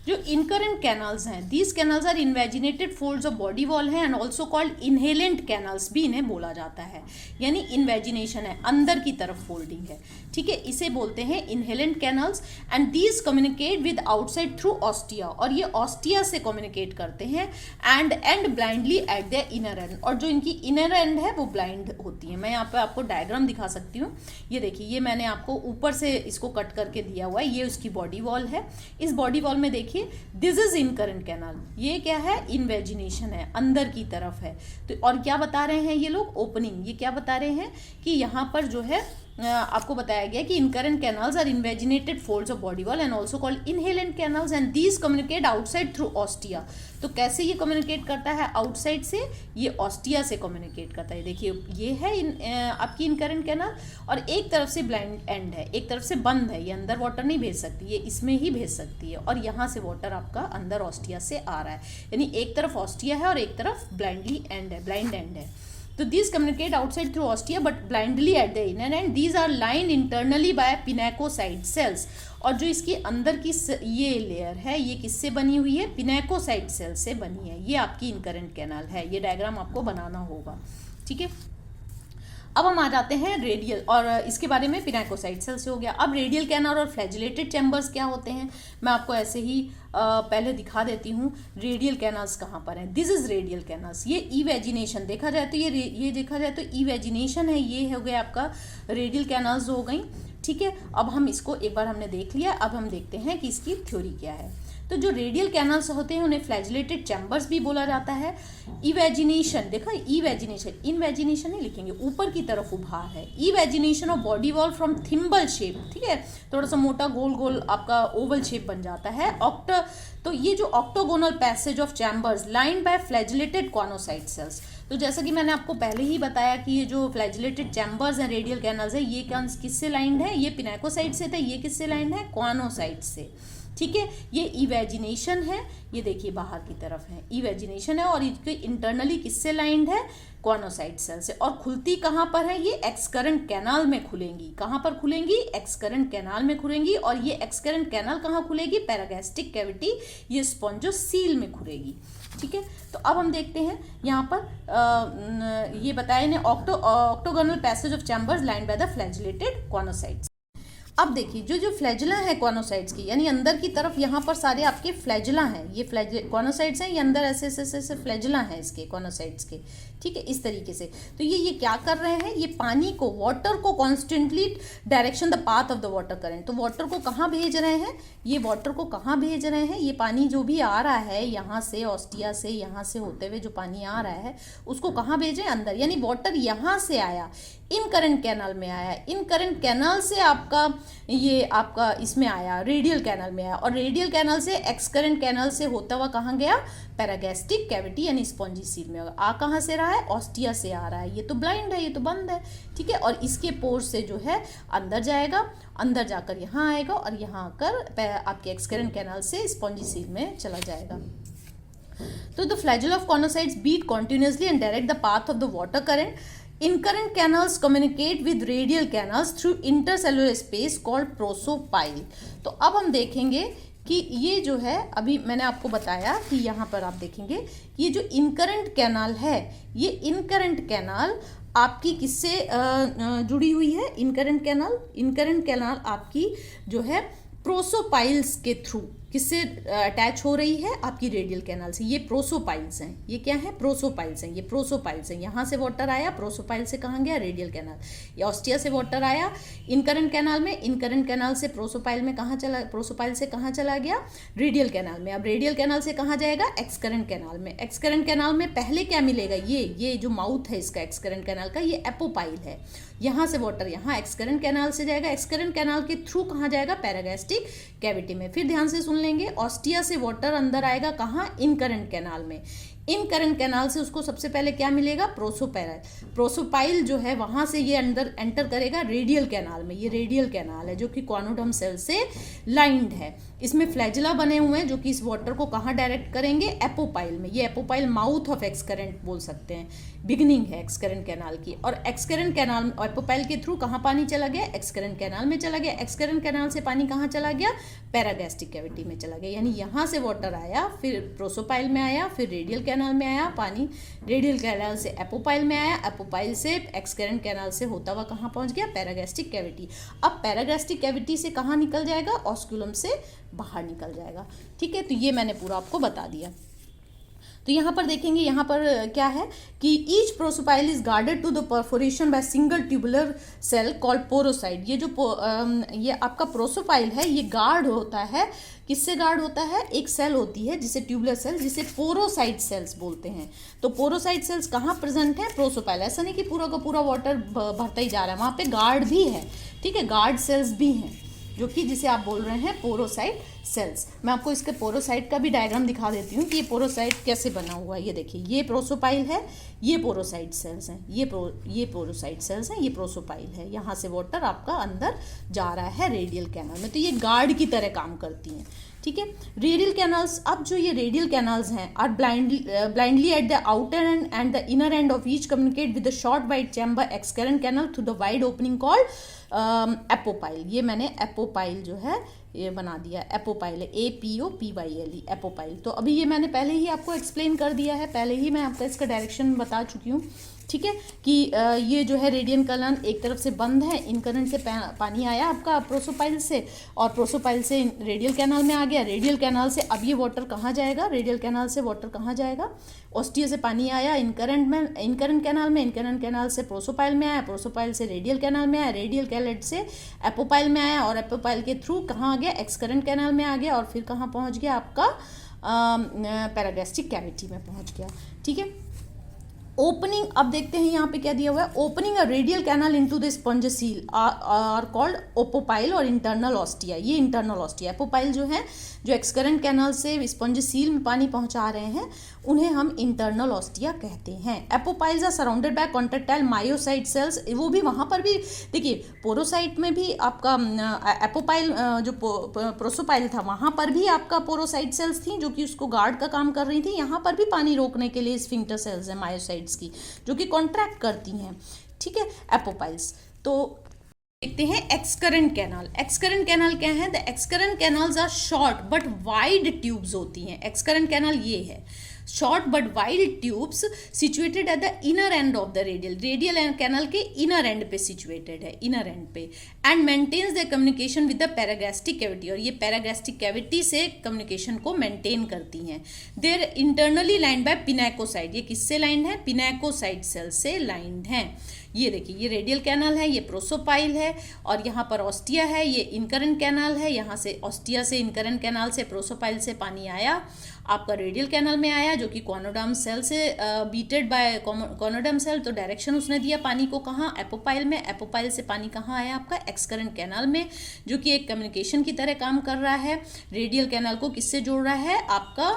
[SPEAKER 1] जो इनकरेंट कैनल्स हैं, these canals are invaginated folds of body wall है and also called inhalant canals भी इन्हें बोला जाता है, यानी इन्वेजिनेशन है, अंदर की तरफ फोल्डिंग है, ठीक है, इसे बोलते हैं inhalant canals. And these communicate with outside through ostia, और ये ऑस्टिया से कम्युनिकेट करते हैं, and blindly at the inner and, और जो इनकी इनर एंड है वो ब्लाइंड होती है। मैं यहाँ पे आपको डायग्राम दिखा सकती हूँ, ये देखिए, ये मैंने आपको ऊपर से इसको कट करके दिया हुआ है, ये उसकी बॉडी वॉल है। इस बॉडी वॉल में देखिए, दिस इज इनकरेंट कैनल, ये क्या है? इन्वेजिनेशन है, अंदर की तरफ है। तो और क्या बता रहे हैं ये लोग? ओपनिंग। ये क्या बता रहे हैं कि यहाँ पर जो है आपको बताया गया कि incurrent canals are invaginated folds of body wall and also called inhalant canals, and these communicate outside through ostia. तो कैसे ये कम्युनिकेट करता है? आउटसाइड से, ये ऑस्टिया से कम्युनिकेट करता है। देखिए, ये है आपकी इनकरेंट कैनल, और एक तरफ से ब्लाइंड एंड है, एक तरफ से बंद है, ये अंदर वाटर नहीं भेज सकती, ये इसमें ही भेज सकती है, और यहाँ से वाटर आपका अंदर ऑस्टिया से आ रहा है, यानी एक तरफ ऑस्टिया है और एक तरफ ब्लाइंडली एंड है, ब्लाइंड एंड है। तो these communicate outside through ostia but blindly at the inner end. These are lined internally by pinacocyte cells. और जो इसकी अंदर की ये लेयर है, ये किससे बनी हुई है? पिनेकोसाइट सेल से बनी है। ये आपकी इनकरेंट कैनाल है। ये डायग्राम आपको बनाना होगा, ठीक है। अब हम आ जाते हैं रेडियल, और इसके बारे में पिनाकोसाइट सेल से हो गया। अब रेडियल कैनाल और फ्लैजिलेटेड चैम्बर्स क्या होते हैं, मैं आपको ऐसे ही पहले दिखा देती हूँ। रेडियल कैनाल्स कहाँ पर हैं, दिस इज रेडियल कैनाल्स। ये इवेजिनेशन देखा जाए तो ये देखा जाए तो इवेजिनेशन है, ये हो गया आपका रेडियल कैनाल्स हो गई, ठीक है। अब हम इसको एक बार हमने देख लिया, अब हम देखते हैं कि इसकी थ्योरी क्या है। तो जो रेडियल कैनाल्स होते हैं उन्हें फ्लैजिलेटेड चैम्बर्स भी बोला जाता है। इवेजिनेशन, देखा इवेजिनेशन, इनवेजिनेशन नहीं लिखेंगे, ऊपर की तरफ उभार है। Evagination of body wall from thimble shape, ठीक है, थोड़ा सा मोटा गोल गोल आपका ओवल शेप बन जाता है। तो ये जो octagonal passage of chambers lined by flagellated choanocyte cells. तो जैसा कि मैंने आपको पहले ही बताया कि ये जो फ्लैजिलेटेड चैम्बर्स हैं, रेडियल कैनल्स है, ये किससे लाइंड है, ये पिनाकोसाइट से थे, ये किससे लाइंड है, कॉनोसाइट से, ठीक है। ये इवेजिनेशन है, ये देखिए बाहर की तरफ है, इवेजिनेशन है, और इसके इंटरनली किससे लाइंड है, कॉनोसाइट सेल से। और खुलती कहाँ पर है, ये एक्सकरेंट कैनाल में खुलेंगी। कहाँ पर खुलेंगी, एक्सकरेंट कैनाल में खुलेंगी। और ये एक्सकरेंट कैनाल कहाँ खुलेगी, पैरागैस्ट्रिक कैविटी, ये स्पॉन्जोसील में खुलेगी, ठीक है। तो अब हम देखते हैं यहाँ पर ये बताया इन्हें octagonal passage of chambers lined by the flagellated choanocytes. अब देखिए जो फ्लैजिला है कॉनोसाइट्स की, यानी अंदर की तरफ यहाँ पर सारे आपके फ्लैजिला हैं, ये कॉनोसाइट्स हैं, ये अंदर ऐसे फ्लैजिला हैं इसके कॉनोसाइट्स के, ठीक है, इस तरीके से। तो ये क्या कर रहे हैं, ये पानी को, वाटर को constantly direction the path of the water current, तो वाटर को कहाँ भेज रहे हैं, ये वाटर को कहाँ भेज रहे हैं, ये पानी जो भी आ रहा है यहाँ से, ऑस्टिया से, यहाँ से होते हुए जो पानी आ रहा है उसको कहाँ भेज रहे हैं, अंदर। यानी वाटर यहाँ से आया, इन करंट कैनाल में आया, इन करंट कैनाल से आपका इसमें आया, रेडियल कैनाल में आया, और रेडियल कैनाल से एक्स करंट कैनाल से होता हुआ कहाँ गया, पैरागैस्ट्रिक कैविटी यानी स्पॉन्जीसील में। आ कहाँ से रहा है, ऑस्टिया से आ रहा है, ये तो ब्लाइंड है, ये तो बंद है, ठीक है। और इसके पोर से जो है अंदर जाएगा, अंदर जाकर यहाँ आएगा, और यहाँ आकर आपके एक्स करंट कैनाल से स्पॉन्जीसील में चला जाएगा। तो the flagella of choanocytes beat continuously and direct the path of the water current. Incurrent canals communicate with radial canals through intercellular space called prosopyle। तो अब हम देखेंगे कि ये जो है, अभी मैंने आपको बताया कि यहाँ पर आप देखेंगे ये जो इनकरेंट कैनाल है, ये इनकरेंट कैनाल आपकी किससे जुड़ी हुई है, इनकरेंट कैनाल आपकी जो है प्रोसोपाइल्स के थ्रू किससे अटैच हो रही है, आपकी रेडियल कैनाल से। ये प्रोसोपाइल्स हैं, ये क्या है, प्रोसोपाइल्स हैं, ये प्रोसोपाइल्स हैं। यहाँ से वाटर आया, प्रोसोपाइल से कहाँ गया, रेडियल कैनाल। ये ऑस्टिया से वाटर आया इनकरेंट कैनाल में, इनकरेंट कैनाल से प्रोसोपाइल में कहाँ चला, प्रोसोपाइल से कहाँ चला गया, रेडियल कैनाल में। अब रेडियल कैनाल से कहाँ जाएगा, एक्सकरेंट कैनाल में। एक्सकरेंट कैनाल में पहले क्या मिलेगा, ये जो माउथ है इसका एक्सकरेंट कैनाल का, ये एपोपाइल है। यहाँ से वाटर यहाँ एक्सकरेंट कैनाल से जाएगा, एक्सकरेंट कैनाल के थ्रू कहाँ जाएगा, पैरागैस्ट्रिक कैविटी में। फिर ध्यान से सुन लेंगे, ऑस्टिया से वाटर अंदर आएगा कहाँ, इनकरेंट कैनाल में। इनकरेंट कैनाल से उसको सबसे पहले क्या मिलेगा, प्रोसोपाइल जो है वहां से ये अंदर एंटर करेगा रेडियल कैनाल में। ये रेडियल कैनाल है जो कि कॉनोडर्म सेल से लाइंड है। इसमें फ्लैजिला बने हुए हैं जो कि इस वाटर को कहाँ डायरेक्ट करेंगे, एपोपाइल में। ये एपोपाइल माउथ ऑफ एक्सकरेंट बोल सकते हैं, बिगनिंग है एक्सकरेंट कैनाल की। और एक्सकरेंट कैनाल एपोपाइल के थ्रू कहाँ पानी चला गया, एक्सकरेंट कैनाल में चला गया। एक्सकरेंट कैनाल से पानी कहाँ चला गया, पैरागैस्ट्रिक कैविटी में चला गया। यानी यहाँ से वाटर आया, फिर प्रोसोपाइल में आया, फिर रेडियल कैनाल में आया पानी, रेडियल कैनाल से एपोपाइल में आया, एपोपाइल से एक्सकरेंट कैनाल से होता हुआ कहाँ पहुँच गया, पैरागैस्ट्रिक कैविटी। अब पैरागैस्ट्रिक कैविटी से कहाँ निकल जाएगा, ऑस्कुलम से बाहर निकल जाएगा, ठीक है। तो ये मैंने पूरा आपको बता दिया। तो यहाँ पर देखेंगे, यहाँ पर क्या है कि each prosopyle is guarded to the perforation by single tubular cell called porocyte. ये जो ये आपका प्रोसोपाइल है, ये गार्ड होता है, किससे गार्ड होता है, एक सेल होती है जिसे ट्यूबुलर सेल, जिसे पोरोसाइट सेल्स बोलते हैं। तो पोरोसाइट सेल्स कहाँ प्रेजेंट है, प्रोसोपाइल। ऐसा नहीं कि पूरा का पूरा वाटर भरता ही जा रहा है, वहाँ पे गार्ड भी है, ठीक है, गार्ड सेल्स भी हैं, जो कि जिसे आप बोल रहे हैं पोरोसाइट सेल्स। मैं आपको इसके पोरोसाइट का भी डायग्राम दिखा देती हूँ कि ये पोरोसाइट कैसे बना हुआ है। ये देखिए, ये प्रोसोपाइल है, ये पोरोसाइट सेल्स हैं, ये पोरोसाइट सेल्स हैं, ये प्रोसोपाइल है। यहाँ से वाटर आपका अंदर जा रहा है रेडियल कैनाल में, तो ये गार्ड की तरह काम करती हैं, ठीक है। रेडियल कैनाल्स, अब जो ये रेडियल कैनाल्स हैं are blindly at the outer end the inner end of each communicate with the short wide chamber excurrent canal through the wide opening called apopyle. ये मैंने एपोपाइल जो है ये बना दिया, एपोपाइल है, APOPYLE, एपोपाइल। तो अभी ये मैंने पहले ही आपको एक्सप्लेन कर दिया है, पहले ही मैं आपको इसका डायरेक्शन बता चुकी हूँ ठीक है कि ये जो है रेडियल कैनाल एक तरफ से बंद है, इन करंट से पानी आया आपका प्रोसोपाइल से और प्रोसोपाइल से रेडियल कैनाल में आ गया। रेडियल कैनाल से अब ये वाटर कहाँ जाएगा, रेडियल कैनाल से वाटर कहाँ जाएगा, ऑस्टिया से पानी आया इन करंट कैनाल में, इन करंट कैनाल से प्रोसोपाइल में आया, प्रोसोपाइल से रेडियल कैनाल में आया, रेडियल कैनाल से एपोपाइल में आया और एपोपाइल के थ्रू कहाँ आ गया, एक्स करंट कैनाल में आ गया और फिर कहाँ पहुँच गया आपका पैरागैस्ट्रिक कैविटी में पहुँच गया। ठीक है, ओपनिंग, अब देखते हैं यहाँ पे क्या दिया हुआ है, opening a radial canal into the spongocoel are called apopyle और इंटरनल ऑस्टिया। ये इंटरनल ऑस्टिया, एपोपाइल जो है जो एक्सकरेंट कैनाल से स्पंज सील में पानी पहुंचा रहे हैं उन्हें हम इंटरनल ऑस्टिया कहते हैं। Apopyles are surrounded by contractile myocyte cells, वो भी वहाँ पर भी देखिए पोरोसाइट में भी आपका एपोपाइल जो प्रोसोपाइल था वहाँ पर भी आपका पोरोसाइट सेल्स थी जो कि उसको गार्ड का काम कर रही थी। यहाँ पर भी पानी रोकने के लिए स्फिंक्टर सेल्स हैं मायोसाइट्स की जो कि कॉन्ट्रैक्ट करती हैं। ठीक है, एपोपाइल्स। तो देखते हैं एक्सकरेंट कैनाल। एक्सकरेंट कैनाल क्या है, the excurrent canals are short but wide tubes होती हैं। एक्सकरेंट कैनाल ये है, short but wide tubes situated at the inner end of the radial canal के इनर एंड पे सिचुएटेड है, इनर एंड पे, and maintains the communication with the paragastric cavity, और ये पैरागैस्ट्रिक कैविटी से कम्युनिकेशन को मेंटेन करती हैं। There internally lined by pinacocyte, ये किससे लाइंड है, पिनैकोसाइट सेल से लाइंड है। ये देखिए ये रेडियल कैनाल है, ये प्रोसोपाइल है और यहाँ पर ऑस्टिया है, ये इनकरेंट कैनाल है। यहाँ से ऑस्टिया से इनकरेंट कैनाल से प्रोसोपाइल से पानी आया आपका रेडियल कैनाल में आया जो कि कॉनोडर्म सेल से बीटेड बाय कॉनोडर्म सेल, तो डायरेक्शन उसने दिया पानी को कहाँ, एपोपाइल में। एपोपाइल से पानी कहाँ आया आपका एक्सकरेंट कैनाल में जो कि एक कम्युनिकेशन की तरह काम कर रहा है। रेडियल कैनाल को किससे जोड़ रहा है, आपका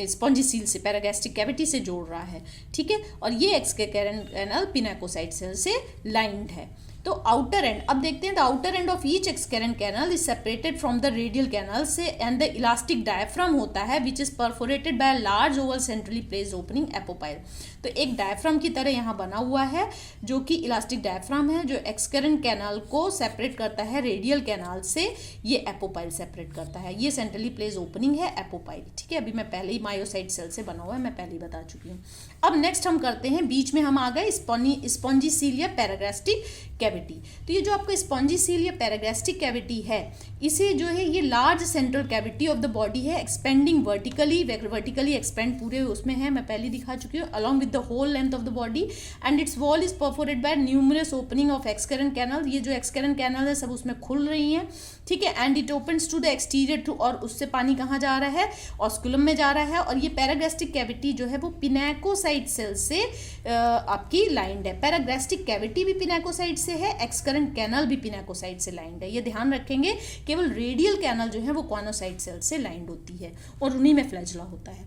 [SPEAKER 1] स्पॉन्जी सील से, पैरागैस्ट्रिक कैविटी से जोड़ रहा है। ठीक है, और ये एक्सकरेंट कैनाल पिनैकोसाइट सेल से लाइंड है। तो आउटर एंड, अब देखते हैं the outer end of each excurrent canal is separated from the radial canal से एंड द इलास्टिक डायफ्राम होता है which is perforated by large oval centrally placed opening apopyle. तो एक डायफ्राम की तरह यहाँ बना हुआ है जो कि इलास्टिक डायफ्राम है जो एक्सकरेंट कैनाल को सेपरेट करता है रेडियल कैनाल से, ये एपोपाइल सेपरेट करता है। ये सेंट्रली प्लेस्ड ओपनिंग है एपोपाइल। ठीक है, अभी मैं पहले ही मायोसाइट सेल से बना हुआ है, मैं पहले ही बता चुकी हूँ। अब नेक्स्ट हम करते हैं, बीच में हम आ गए स्पॉन्जिसील या पैरागैस्ट्रिक कैविटी। तो ये जो आपका स्पॉन्जिसील या पैरागैस्ट्रिक कैविटी है इसे जो है ये large central cavity of the body है, एक्सपेंडिंग वर्टिकली एक्सपेंड पूरे उसमें है, मैं पहले दिखा चुकी हूँ, along with the whole length of the body and its wall is perforated by numerous opening of excurrent canal. ये जो एक्सकरेंट कैनाल है सब उसमें खुल रही हैं। ठीक है, and it opens to the exterior too, और उससे पानी कहाँ जा रहा है, ऑस्कुलम में जा रहा है। और ये पैरागैस्ट्रिक कैविटी जो है वो पिनैकोसाइट सेल से आपकी लाइंड है। पैरागैस्ट्रिक कैविटी भी पिनैकोसाइट से है, एक्सकरेंट कैनाल भी पिनैकोसाइट से लाइंड है। ये ध्यान रखेंगे, केवल रेडियल कैनाल जो है वो कॉनोसाइट सेल से लाइंड होती है और उन्हीं में फ्लैजुला होता है।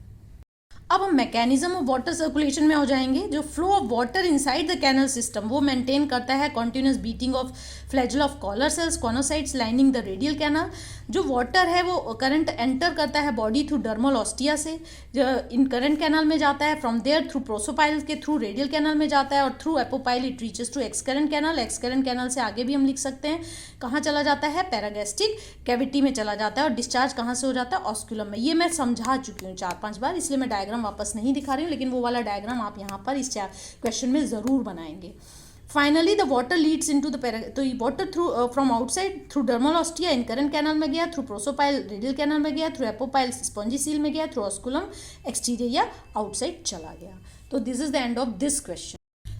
[SPEAKER 1] अब हम मैकेनिज्म ऑफ वाटर सर्कुलेशन में हो जाएंगे। जो flow of water inside the canal system वो मेंटेन करता है continuous beating of flagella of collar cells choanocytes lining the radial canal. जो वाटर है वो करंट एंटर करता है बॉडी थ्रू डर्मल ऑस्टिया से, जो इन करंट कैनाल में जाता है, फ्रॉम देयर थ्रू प्रोसोपाइल के थ्रू रेडियल कैनाल में जाता है और through apopyle it reaches to excurrent canal. Excurrent canal से आगे भी हम लिख सकते हैं कहाँ चला जाता है, पैरागैस्ट्रिक कैविटी में चला जाता है और डिस्चार्ज कहाँ से हो जाता है, ऑस्कुलम में। ये मैं समझा चुकी हूँ 4-5 बार, इसलिए मैं डायग्राम वापस नहीं दिखा रही हूँ, लेकिन वो वाला डायग्राम आप यहाँ पर इस क्वेश्चन में ज़रूर बनाएंगे। Finally the water Leeds into the तो ये water through from outside through dermal ostia incurrent canal में गया, थ्रू प्रोसोपाइल रेडियल कैनाल में गया, थ्रू एपोपाइल स्पॉन्जिसील में गया, थ्रू ऑस्कुलम एक्सटीरियर या आउटसाइड चला गया। तो this is the end of this question.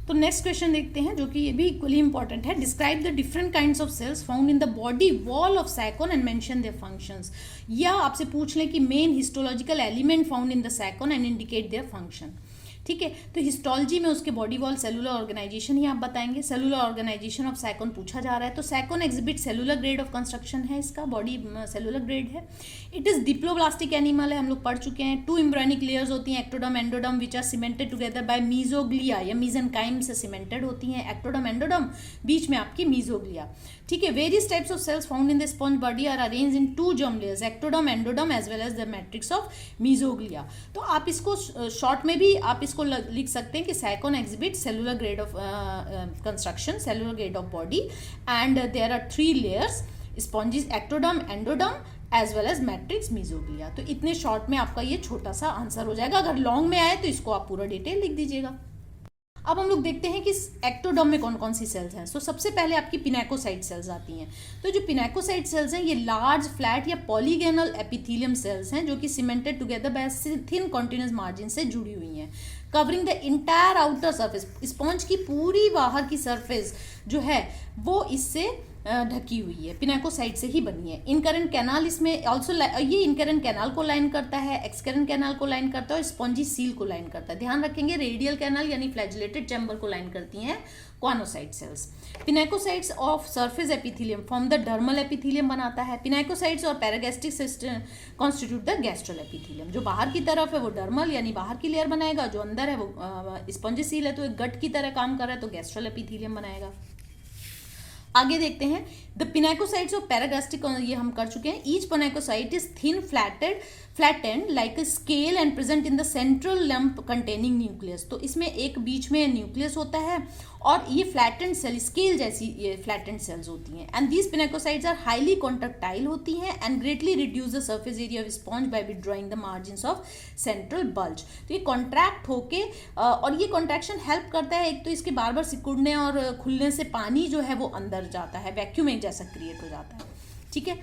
[SPEAKER 1] तो नेक्स्ट क्वेश्चन देखते हैं जो कि ये भी इक्वली इंपॉर्टेंट है। Describe the different kinds of cells found in the body wall of Sycon and mention their functions. या आपसे पूछ लें कि main histological element found in the Sycon and indicate their function. ठीक है, तो हिस्टोलॉजी में उसके बॉडी वॉल सेलुलर ऑर्गेनाइजेशन ही आप बताएंगे। सेलुलर ऑर्गेनाइजेशन ऑफ सैकन पूछा जा रहा है, तो second exhibit cellular grade of construction है, इसका बॉडी सेलुलर ग्रेड है। इट इज डिप्लोब्लास्टिक एनिमल है, हम लोग पढ़ चुके हैं। 2 एम्ब्रियोनिक लेयर्स होती हैं, ectoderm endoderm, which are cemented together by mesoglea या मीजेनकाइम से सीमेंटेड होती हैं। एक्टोडर्म एंडोडर्म, बीच में आपकी मीजोग्लिया। ठीक है, various types of cells found in the sponge body are arranged in 2 germ layers, ectoderm endoderm as well as the matrix of mesoglea. तो आप इसको शॉर्ट में भी आप इसको लिख सकते हैं कि Sycon exhibit cellular grade of construction, cellular grade of body, and there are 3 layers, sponges, ectoderm, endoderm, as well as matrix mesoglea. तो इतने शॉर्ट में आपका ये छोटा सा आंसर हो जाएगा। अगर लॉन्ग में आए तो इसको आप पूरा डिटेल लिख दीजिएगा। अब हम लोग देखते हैं कि एक्टोडर्म में कौन कौन सी सेल्स हैं। सबसे पहले आपकी पिनाकोसाइट सेल्स आती हैं। तो जो पिनाकोसाइट सेल्स हैं ये लार्ज फ्लैट या पॉलीगोनल एपिथेलियम सेल्स हैं जो कि cemented together bye thin continuous margin से जुड़ी हुई हैं, covering the entire outer surface. Sponge की पूरी बाहर की सरफेस जो है वो इससे ढकी हुई है, पिनाकोसाइट से ही बनी है। इनकरेंट कैनाल इसमें ऑल्सो, ये इनकरेंट कैनाल को लाइन करता है, एक्सकरेंट कैनाल को लाइन करता है और स्पॉन्जी सील को लाइन करता है। ध्यान रखेंगे रेडियल कैनाल यानी फ्लैजिलेटेड चैम्बर को लाइन करती हैं choanocyte cells. Pinacocytes of surface epithelium form the dermal epithelium बनाता है। पिनाकोसाइट्स और paragastric system constitute the gastral epithelium. जो बाहर की तरफ है वो डर्मल यानी बाहर की लेयर बनाएगा, जो अंदर है वो स्पॉन्जी सील है तो एक गट की तरह काम कर रहा है तो गैस्ट्रल एपिथेलियम बनाएगा। आगे देखते हैं द पिनाकोसाइट्स ऑफ पैरागास्ट्रिक, ये हम कर चुके हैं। Each pinacocyte is thin flattened like a scale and present in the central lump containing nucleus. तो इसमें एक बीच में न्यूक्लियस होता है और ये फ्लैटेंड सेल, स्केल जैसी ये फ्लैटेंड सेल्स होती हैं। And these pinacocytes are highly contractile होती हैं and greatly reduce the surface area of sponge by withdrawing the margins of central bulge. तो ये कॉन्ट्रैक्ट होके और ये कॉन्ट्रैक्शन हेल्प करता है, एक तो इसके बार बार सिकुड़ने और खुलने से पानी जो है वो अंदर जाता है, वैक्यूम एक जैसा क्रिएट हो जाता है। ठीक है,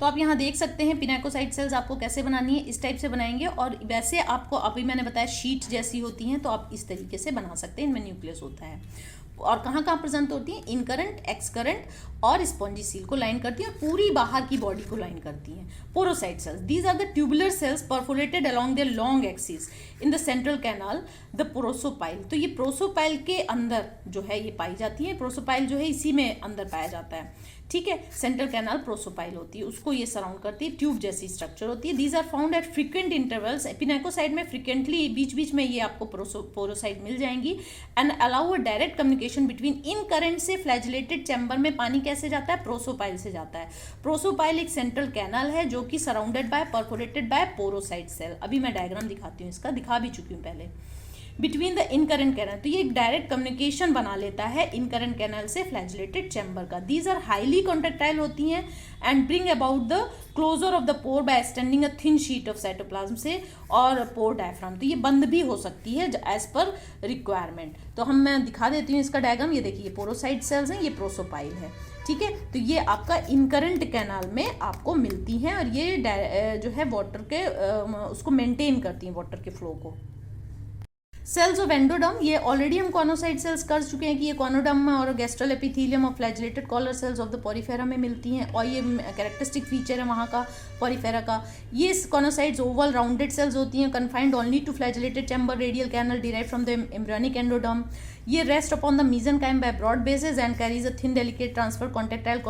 [SPEAKER 1] तो आप यहाँ देख सकते हैं पिनाकोसाइट सेल्स आपको कैसे बनानी है, इस टाइप से बनाएंगे। और वैसे आपको अभी मैंने बताया शीट जैसी होती हैं तो आप इस तरीके से बना सकते हैं, इनमें न्यूक्लियस होता है। और कहाँ कहाँ प्रेजेंट होती हैं, इनकरेंट, एक्सकरेंट और स्पॉन्जी सील को लाइन करती हैं और पूरी बाहर की बॉडी को लाइन करती हैं। Porocyte cells, these are the tubular cells perforated along their long axis in the central canal the prosopyle. तो ये प्रोसोपाइल के अंदर जो है ये पाई जाती है। प्रोसोपाइल जो है इसी में अंदर पाया जाता है। ठीक है, सेंट्रल कैनाल प्रोसोपाइल होती है, उसको ये सराउंड करती है, ट्यूब जैसी स्ट्रक्चर होती है। These are found at frequent intervals. Pinacocyte में फ्रीक्वेंटली बीच बीच में ये आपको पोरोसाइट मिल जाएंगी and allow a direct communication between in current से फ्लैजिलेटेड चैम्बर में पानी कैसे जाता है, प्रोसोपाइल से जाता है। प्रोसोपाइल एक सेंट्रल कैनाल है जो कि surrounded by perforated by porocyte cell. अभी मैं डायग्राम दिखाती हूँ, इसका दिखा भी चुकी हूँ पहले। बिटवीन द इनकरेंट कैनाल, तो ये एक डायरेक्ट कम्युनिकेशन बना लेता है इनकरेंट कैनाल से फ्लैजिलेटेड चैम्बर का। दीज आर हाईली कॉन्ट्रैक्टाइल होती हैं and bring about the closure of the pore by extending a thin sheet of cytoplasm से और पोर डायफ्राम। तो ये बंद भी हो सकती है एज पर रिक्वायरमेंट। तो मैं दिखा देती हूँ इसका डायग्राम। ये देखिए पोरोसाइट सेल्स हैं, ये प्रोसोपाइल है। ठीक है, तो ये आपका इनकरेंट कैनाल में आपको मिलती हैं और ये जो है वाटर के उसको मेंटेन करती हैं, वाटर के फ्लो को। सेल्स ऑफ एंडोडर्म, ये ऑलरेडी हम कॉनोसाइट सेल्स कर चुके हैं कि ये कॉनोडर्म और गैस्ट्रल एपिथेलियम और flagellated collar cells of the Porifera में मिलती हैं और ये कैरेक्टरिस्टिक फीचर है वहाँ का पॉरीफेरा का। ये कॉनोसाइट्स ओवल राउंडेड सेल्स होती हैं, confined only to flagellated chamber radial canal derive from the embryonic endoderm. ये rest upon the mesenchyme by broad bases and carries a thin delicate transfer contractile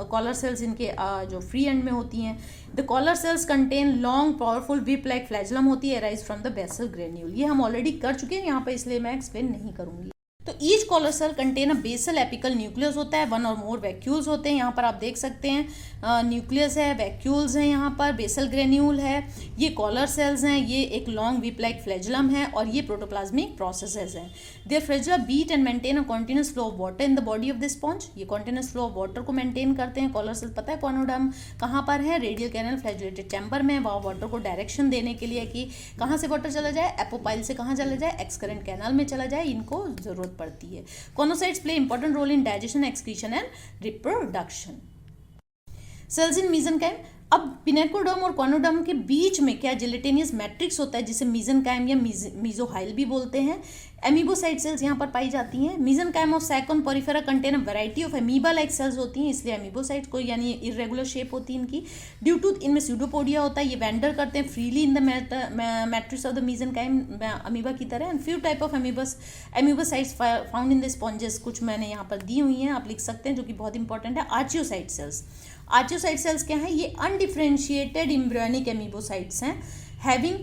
[SPEAKER 1] collar cells इनके जो free end में होती हैं। The collar cells contain long powerful whip like flagellum होती है arise from the basal granule. ये हम already कर चुके हैं यहाँ पे, इसलिए मैं एक्सप्लेन नहीं करूंगी। तो each collar cell contain a basal apical nucleus होता है, वन और मोर वैक्यूल्स होते हैं। यहाँ पर आप देख सकते हैं न्यूक्लियस है, वैक्यूल्स हैं, यहाँ पर बेसल ग्रेन्यूल है, ये कॉलर सेल्स हैं, ये एक लॉन्ग विप लाइक फ्लैजलम है और ये प्रोटोप्लाज्मिक प्रोसेसेस हैं। Their flagella beat and maintain a continuous flow of water in the body of the sponge. ये कॉन्टिन्यूस फ्लो ऑफ वाटर को मेंटेन करते हैं कॉलर सेल्स। पता है कॉनोडर्म कहाँ पर है, रेडियल कैनल फ्लैजिलेटेड चैम्बर में। वहाँ वाटर को डायरेक्शन देने के लिए कि कहाँ से वाटर चला जाए, एपोपाइल से कहाँ चला जाए, एक्सकरेंट कैनल में चला जाए, इनको जरूरत पड़ती है। Conocytes play important role in digestion, excretion and reproduction. Cells in mesenchyme, अब पिनेकोडर्म और कॉनोडर्म के बीच में क्या जिलेटिनियस मैट्रिक्स होता है जिसे मीजेनकाइम या मीजोहाइल भी बोलते हैं। एमीबोसाइट सेल्स यहाँ पर पाई जाती हैं। Mesenchyme of Sycon Porifera contain a variety of amoeba like cells होती हैं, इसलिए एमीबोसाइट को यानी इरेगुलर शेप होती है इनकी। ड्यू टू इनमें स्यूडोपोडिया होता है, ये वेंडर करते हैं freely in the matrix of the mesenchyme amoeba की तरह। And few type of amoebocytes found in the sponges, कुछ मैंने यहाँ पर दी हुई हैं, आप लिख सकते हैं, जो कि बहुत इंपॉर्टेंट है। आर्चियोसाइट सेल्स, आर्चियोसाइट सेल्स क्या है, ये अनडिफरेंशिएटेड एम्ब्रियोनिक एमीबोसाइट्स हैं हैविंग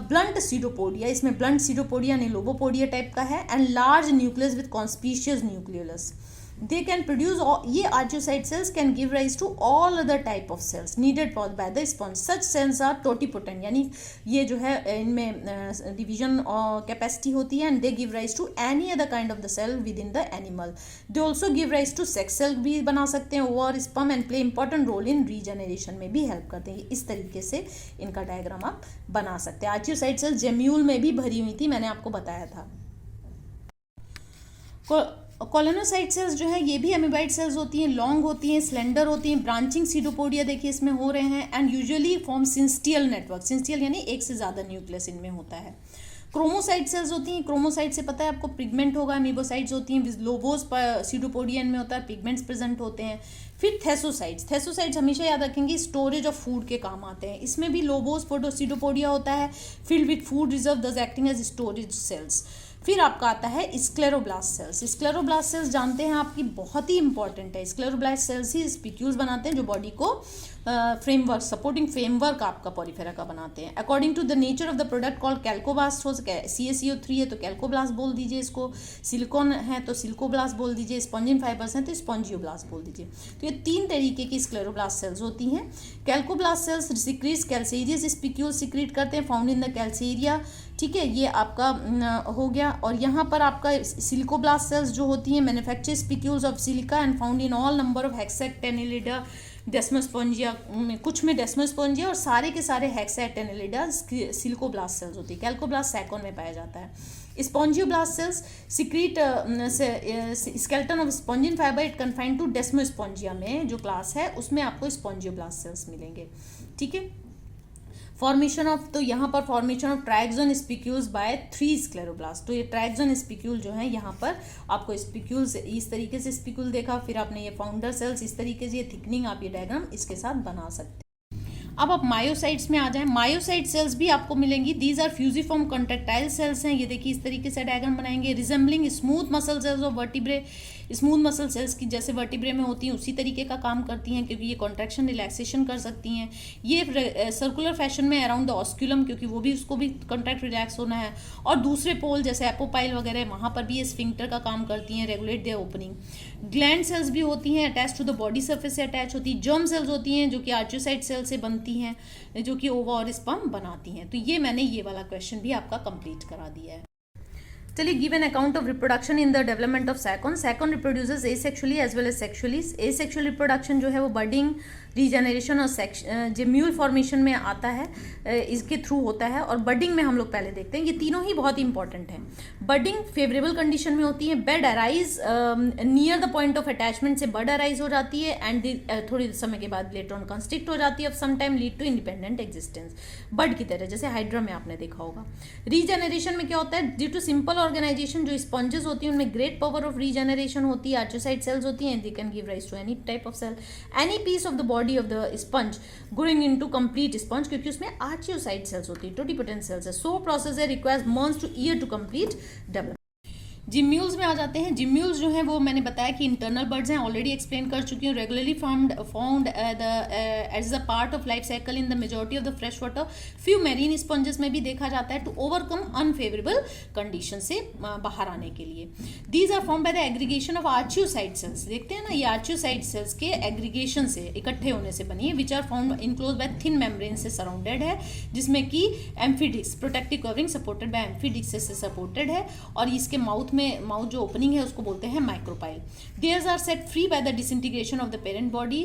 [SPEAKER 1] ब्लंट सीडोपोडिया, इसमें ब्लंट सीडोपोडिया नहीं लोबोपोडिया टाइप का है, and large nucleus with conspicuous nucleus. They can produce, ये archaeocyte cells can give rise to all other type of cells needed for by the sponge. Such cells are totipotent, यानी ये जो है इनमें division capacity होती है, and they give rise to any other kind of the cell within the animal. They also give rise to sex cell भी बना सकते हैं, ova sperm, and play important role in regeneration में भी help करते हैं। इस तरीके से इनका डायग्राम आप बना सकते हैं। आर्चियोसाइट सेल्स जेम्यूल में भी भरी हुई थी, मैंने आपको बताया था। कॉलोनोसाइट सेल्स जो है ये भी अमीबाइड सेल्स होती हैं, लॉन्ग होती हैं, स्लेंडर होती हैं, ब्रांचिंग सीडोपोडिया देखिए इसमें हो रहे हैं, एंड यूजुअली फॉर्म सिंस्टियल नेटवर्क। सिंस्टियल यानी एक से ज़्यादा न्यूक्लियस इनमें होता है। क्रोमोसाइट सेल्स होती हैं, क्रोमोसाइट से पता है आपको पिगमेंट होगा। अमीबोसाइट्स होती हैं, लोबोस सीडोपोडिया इनमें होता है, पिगमेंट्स प्रेजेंट होते हैं। फिर थैसोसाइट्स, थैसोसाइट्स हमेशा याद रखेंगे स्टोरेज ऑफ फूड के काम आते हैं। इसमें भी लोबोस सीडोपोडिया होता है, फिल्ड विथ फूड रिजर्व, दस एक्टिंग एज स्टोरेज सेल्स। फिर आपका आता है स्क्लेरोब्लास्ट सेल्स। स्क्लेरोब्लास्ट सेल्स जानते हैं आपकी बहुत ही इंपॉर्टेंट है। स्क्लेरोब्लास्ट सेल्स ही स्पिक्यूल्स बनाते हैं जो बॉडी को फ्रेमवर्क, सपोर्टिंग फ्रेमवर्क आपका पॉलीफेरा का बनाते हैं। According to the nature of the product called calcoblast, हो सके CaCO3 है तो कैल्कोब्लास्ट बोल दीजिए इसको, सिलिकॉन है तो सिल्कोब्लास्ट बोल दीजिए, स्पॉन्जिन फाइबर्स हैं तो स्पॉन्जियोब्लास्ट बोल दीजिए। तो ये 3 तरीके की स्क्लेरोब्लास्ट सेल्स होती हैं। Calcoblast cells secretes calcareous spicules secrete करते हैं, फाउंड इन द कैल्सेरिया। ठीक है, ये आपका हो गया। और यहाँ पर आपका सिलिकोब्लास्ट सेल्स जो होती हैं manufacture spicules of silica and found in all number of Hexactinellida, Demospongiae, कुछ में डेस्मोस्पोंजिया, और सारे के सारे हेक्साटेनिलिडा सिलिकोब्लास्ट सेल्स होती है। कैल्कोब्लास्ट सैकोन में पाया जाता है। Spongioblast cells secrete skeleton of spongin fibre, it confined to Demospongiae में जो क्लास है उसमें आपको स्पॉन्जियोब्लास्ट सेल्स मिलेंगे। ठीक है, फॉर्मेशन ऑफ, तो यहाँ पर formation of triaxon spicules by 3 scleroblast. तो ये ट्रायक्सोन स्पिक्यूल जो है यहाँ पर आपको स्पिक्यूल्स इस तरीके से स्पिक्यूल देखा, फिर आपने ये फाउंडर सेल्स इस तरीके से, ये थिकनिंग आप ये डायग्राम इसके साथ बना सकते हैं। अब आप मायोसाइट्स में आ जाएं। मायोसाइट सेल्स भी आपको मिलेंगी। These are fusiform contractile cells हैं। ये देखिए इस तरीके से डायग्राम बनाएंगे। Resembling smooth muscle cells of vertebrae, smooth muscle cells की जैसे वर्टिब्रे में होती हैं उसी तरीके का काम करती हैं, क्योंकि ये कॉन्ट्रैक्शन रिलैक्सेशन कर सकती हैं। ये सर्कुलर फैशन में अराउंड द ऑस्क्यूलम, क्योंकि वो भी उसको भी कॉन्ट्रैक्ट रिलैक्स होना है, और दूसरे पोल जैसे एपोपाइल वगैरह वहाँ पर भी ये स्फिंक्टर का काम करती हैं, regulate their opening. Gland cells भी होती हैं, attach to the body surface से अटैच होती है। जर्म सेल्स होती हैं जो कि आर्चियोसाइट सेल से बनती हैं, जो कि ओवा और स्पर्म बनाती हैं। तो ये मैंने ये वाला क्वेश्चन भी आपका कंप्लीट करा दिया है। चलिए, give an account of reproduction in the development of Sycon. Sycon reproduces asexually as well as sexually. Asexual reproduction जो है वो बर्डिंग, रीजनरेशन और जेम्यूल फॉर्मेशन में आता है, इसके थ्रू होता है। और बर्डिंग में हम लोग पहले देखते हैं, ये तीनों ही बहुत इंपॉर्टेंट हैं। बर्डिंग फेवरेबल कंडीशन में होती है। Bed arise near the point of attachment से बर्ड अराइज हो जाती है, एंड थोड़ी समय के बाद लेटर ऑन कंस्ट्रिक्ट हो जाती है, of some time lead to independent existence, bud की तरह, जैसे हाइड्रा में आपने देखा होगा। रीजनरेशन में क्या होता है, ड्यू टू सिंपल ऑर्गेनाइजेशन, जो स्पॉन्जेस होती हैं उनमें ग्रेट पावर ऑफ रीजनरेशन होती है। आर्चियोसाइट सेल्स होती हैं, they can give rise to any type of cell, any piece of the body of the sponge growing into complete sponge, क्योंकि उसमें आर्चियोसाइट सेल्स होती है, टोटिपोटेंट सेल्स है। So process requires months to year to complete develop. Gemmules में आ जाते हैं। Gemmules जो हैं वो मैंने बताया कि इंटरनल बर्ड्स हैं, ऑलरेडी एक्सप्लेन कर चुकी हूँ। Regularly found as a part of life cycle in the majority of the fresh water. Few marine sponges में भी देखा जाता है, टू ओवरकम अनफेवरेबल कंडीशन से बाहर आने के लिए। These are form by the aggregation of archaeocyte cells. देखते हैं ना, ये आर्चियोसाइट सेल्स के एग्रीगेशन से, इकट्ठे होने से बनी है, which are found enclose by thin membrane से सराउंडेड है, जिसमें कि amphidiscs, protective covering supported by amphidiscs से सपोर्टेड है। और इसके माउथ जो ओपनिंग है उसको बोलते हैं micropyle. Theirs are set free by the disintegration of the parent body,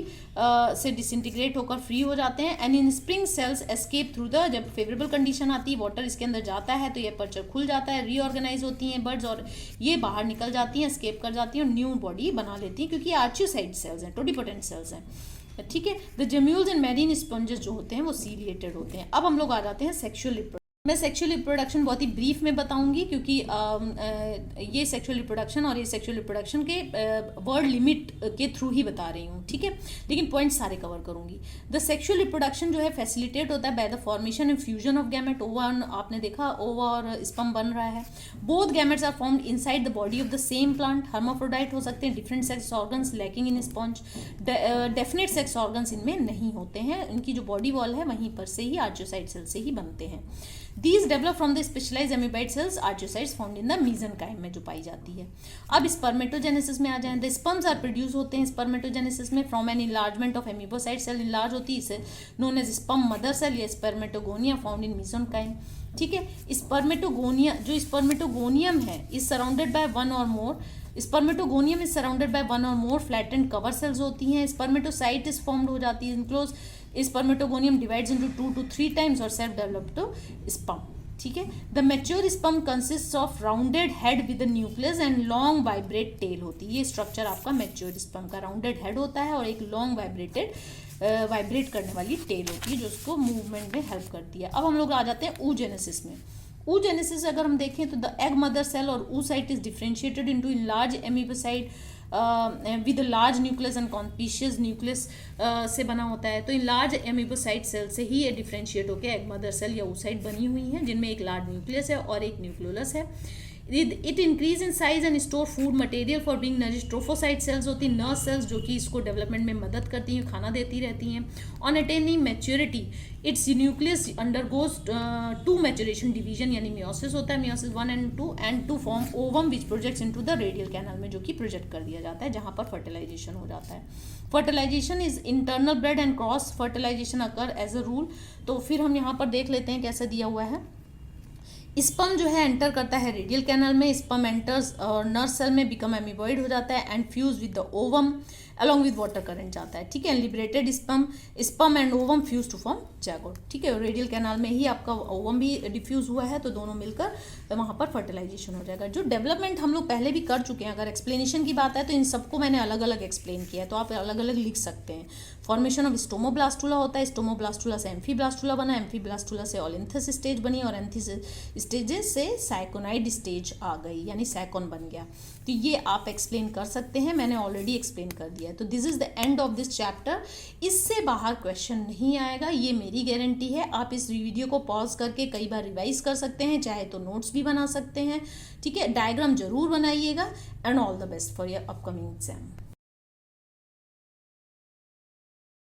[SPEAKER 1] से डिसइंटीग्रेट होकर फ्री हो जाते हैं। And in spring cells escape through the, जब फेवरेबल कंडीशन आती है, वाटर इसके अंदर जाता है तो ये अपर्चर खुल जाता है, रीऑर्गेनाइज होती हैं बर्ड्स और ये बाहर निकल जाती हैं, एस्केप कर जाती हैं और न्यू बॉडी बना लेती हैं, क्योंकि ये आर्चियोसाइट सेल्स हैं, टोटिपोटेंट सेल्स हैं। ठीक है, the gemmules and marine sponges जो होते हैं वो सीलिएटेड होते हैं। अब हम लोग आ जाते हैं सेक्सुअल। मैं सेक्सुअल रिप्रोडक्शन बहुत ही ब्रीफ में बताऊंगी, क्योंकि ये सेक्सुअल रिप्रोडक्शन और ये सेक्सुअल रिप्रोडक्शन के वर्ड लिमिट के थ्रू ही बता रही हूँ, ठीक है, लेकिन पॉइंट सारे कवर करूंगी। द सेक्सुअल रिप्रोडक्शन जो है फैसिलिटेट होता है by the formation and fusion of gamete. Ova, आपने देखा ओवा और स्पर्म बन रहा है। Both gametes are formed inside the body of the same plant. Hermaphrodite हो सकते हैं, different sex organs lacking in sponge. Definite sex organs इनमें नहीं होते हैं, इनकी जो बॉडी वॉल है वहीं पर से ही आर्चियोसाइट सेल से ही बनते हैं। These develop from the specialize amoeboid cells archaeocytes found in the mesenchyme में जो पाई जाती है। अब स्पर्मेटोजेनेसिस में आ जाएं। द स्पर्म्स आर प्रोड्यूस होते हैं स्पर्मेटोजेनेसिस में from an enlargement of amoebocyte cell, enlarge होती है इसे known as sperm mother cell या स्पर्मेटोगोनिया फाउंड इन मीजनकाइम। ठीक है, स्पर्मेटोगोनिया जो स्पर्मेटोगोनियम है is surrounded by one or more, spermatogonium is surrounded by one or more flattened cover sales होती हैं। स्पर्मेटोसाइट इज फॉर्म्ड हो जाती है enclose, spermatogonium divides into 2 to 3 times और सेल्फ डेवलप्ड स्पर्म। ठीक है, the mature sperm consist of rounded head with nucleus and long vibrate tail होती है। ये स्ट्रक्चर आपका मैच्योर स्पर्म का, राउंडेड हेड होता है और एक लॉन्ग वाइब्रेट करने वाली टेल होती है जो उसको मूवमेंट में हेल्प करती है। अब हम लोग आ जाते हैं oogenesis में। oogenesis अगर हम देखें तो the egg mother cell or oocyte is differentiated into large amoebocyte with large nucleus and conspicuous nucleus से बना होता है। तो इन लार्ज एमीबोसाइट सेल से ही ये डिफरेंशिएट होकर एग मदर सेल या oocyte बनी हुई हैं जिनमें एक लार्ज न्यूक्लियस है और एक न्यूक्लियोलस है। It increase in size and store food material for being nourished. Trophocyte cells होती हैं नर्व सेल्स जो कि इसको डेवलपमेंट में मदद करती हैं, खाना देती रहती हैं। On attaining maturity its nucleus undergoes 2 maturation division यानी मियोसिस होता है, meiosis 1 and 2 and to form ovum which projects into the radial canal में जो कि प्रोजेक्ट कर दिया जाता है जहाँ पर फर्टिलाइजेशन हो जाता है। Fertilization is internal bred and cross fertilization occur as a rule. तो फिर हम यहाँ पर देख लेते हैं कैसे दिया हुआ है। स्पर्म जो है एंटर करता है रेडियल कैनल में, स्पर्म एंटर्स और नर्व सेल में बिकम एमीबॉइड हो जाता है and fuse with the ovum along with water current जाता है। ठीक है, liberated sperm and ovum fuse to form zygote. ठीक है, रेडियल कैनाल में ही आपका ओवम भी डिफ्यूज हुआ है तो दोनों मिलकर वहाँ पर फर्टिलाइजेशन हो जाएगा। जो डेवलपमेंट हम लोग पहले भी कर चुके हैं, अगर एक्सप्लेनेशन की बात है तो इन सबको मैंने अलग अलग एक्सप्लेन किया है तो आप अलग अलग लिख सकते हैं। फॉर्मेशन ऑफ स्टोमोब्लास्टुला होता है, स्टोमोब्लास्टुला से एम्फीब्लास्टुला बना, एम्फीब्लास्टुला से ऑलिन्थस स्टेज बनी और एंथीस स्टेजेस से साइकोनाइड स्टेज आ गई यानी सैकॉन बन गया। तो ये आप एक्सप्लेन कर सकते हैं, मैंने ऑलरेडी एक्सप्लेन कर दिया है। तो this is the end of this chapter. इससे बाहर क्वेश्चन नहीं आएगा, ये मेरी गारंटी है। आप इस वीडियो को पॉज करके कई बार रिवाइज कर सकते हैं, चाहे तो नोट्स भी बना सकते हैं। ठीक है, डायग्राम जरूर बनाइएगा and all the best for your upcoming exam.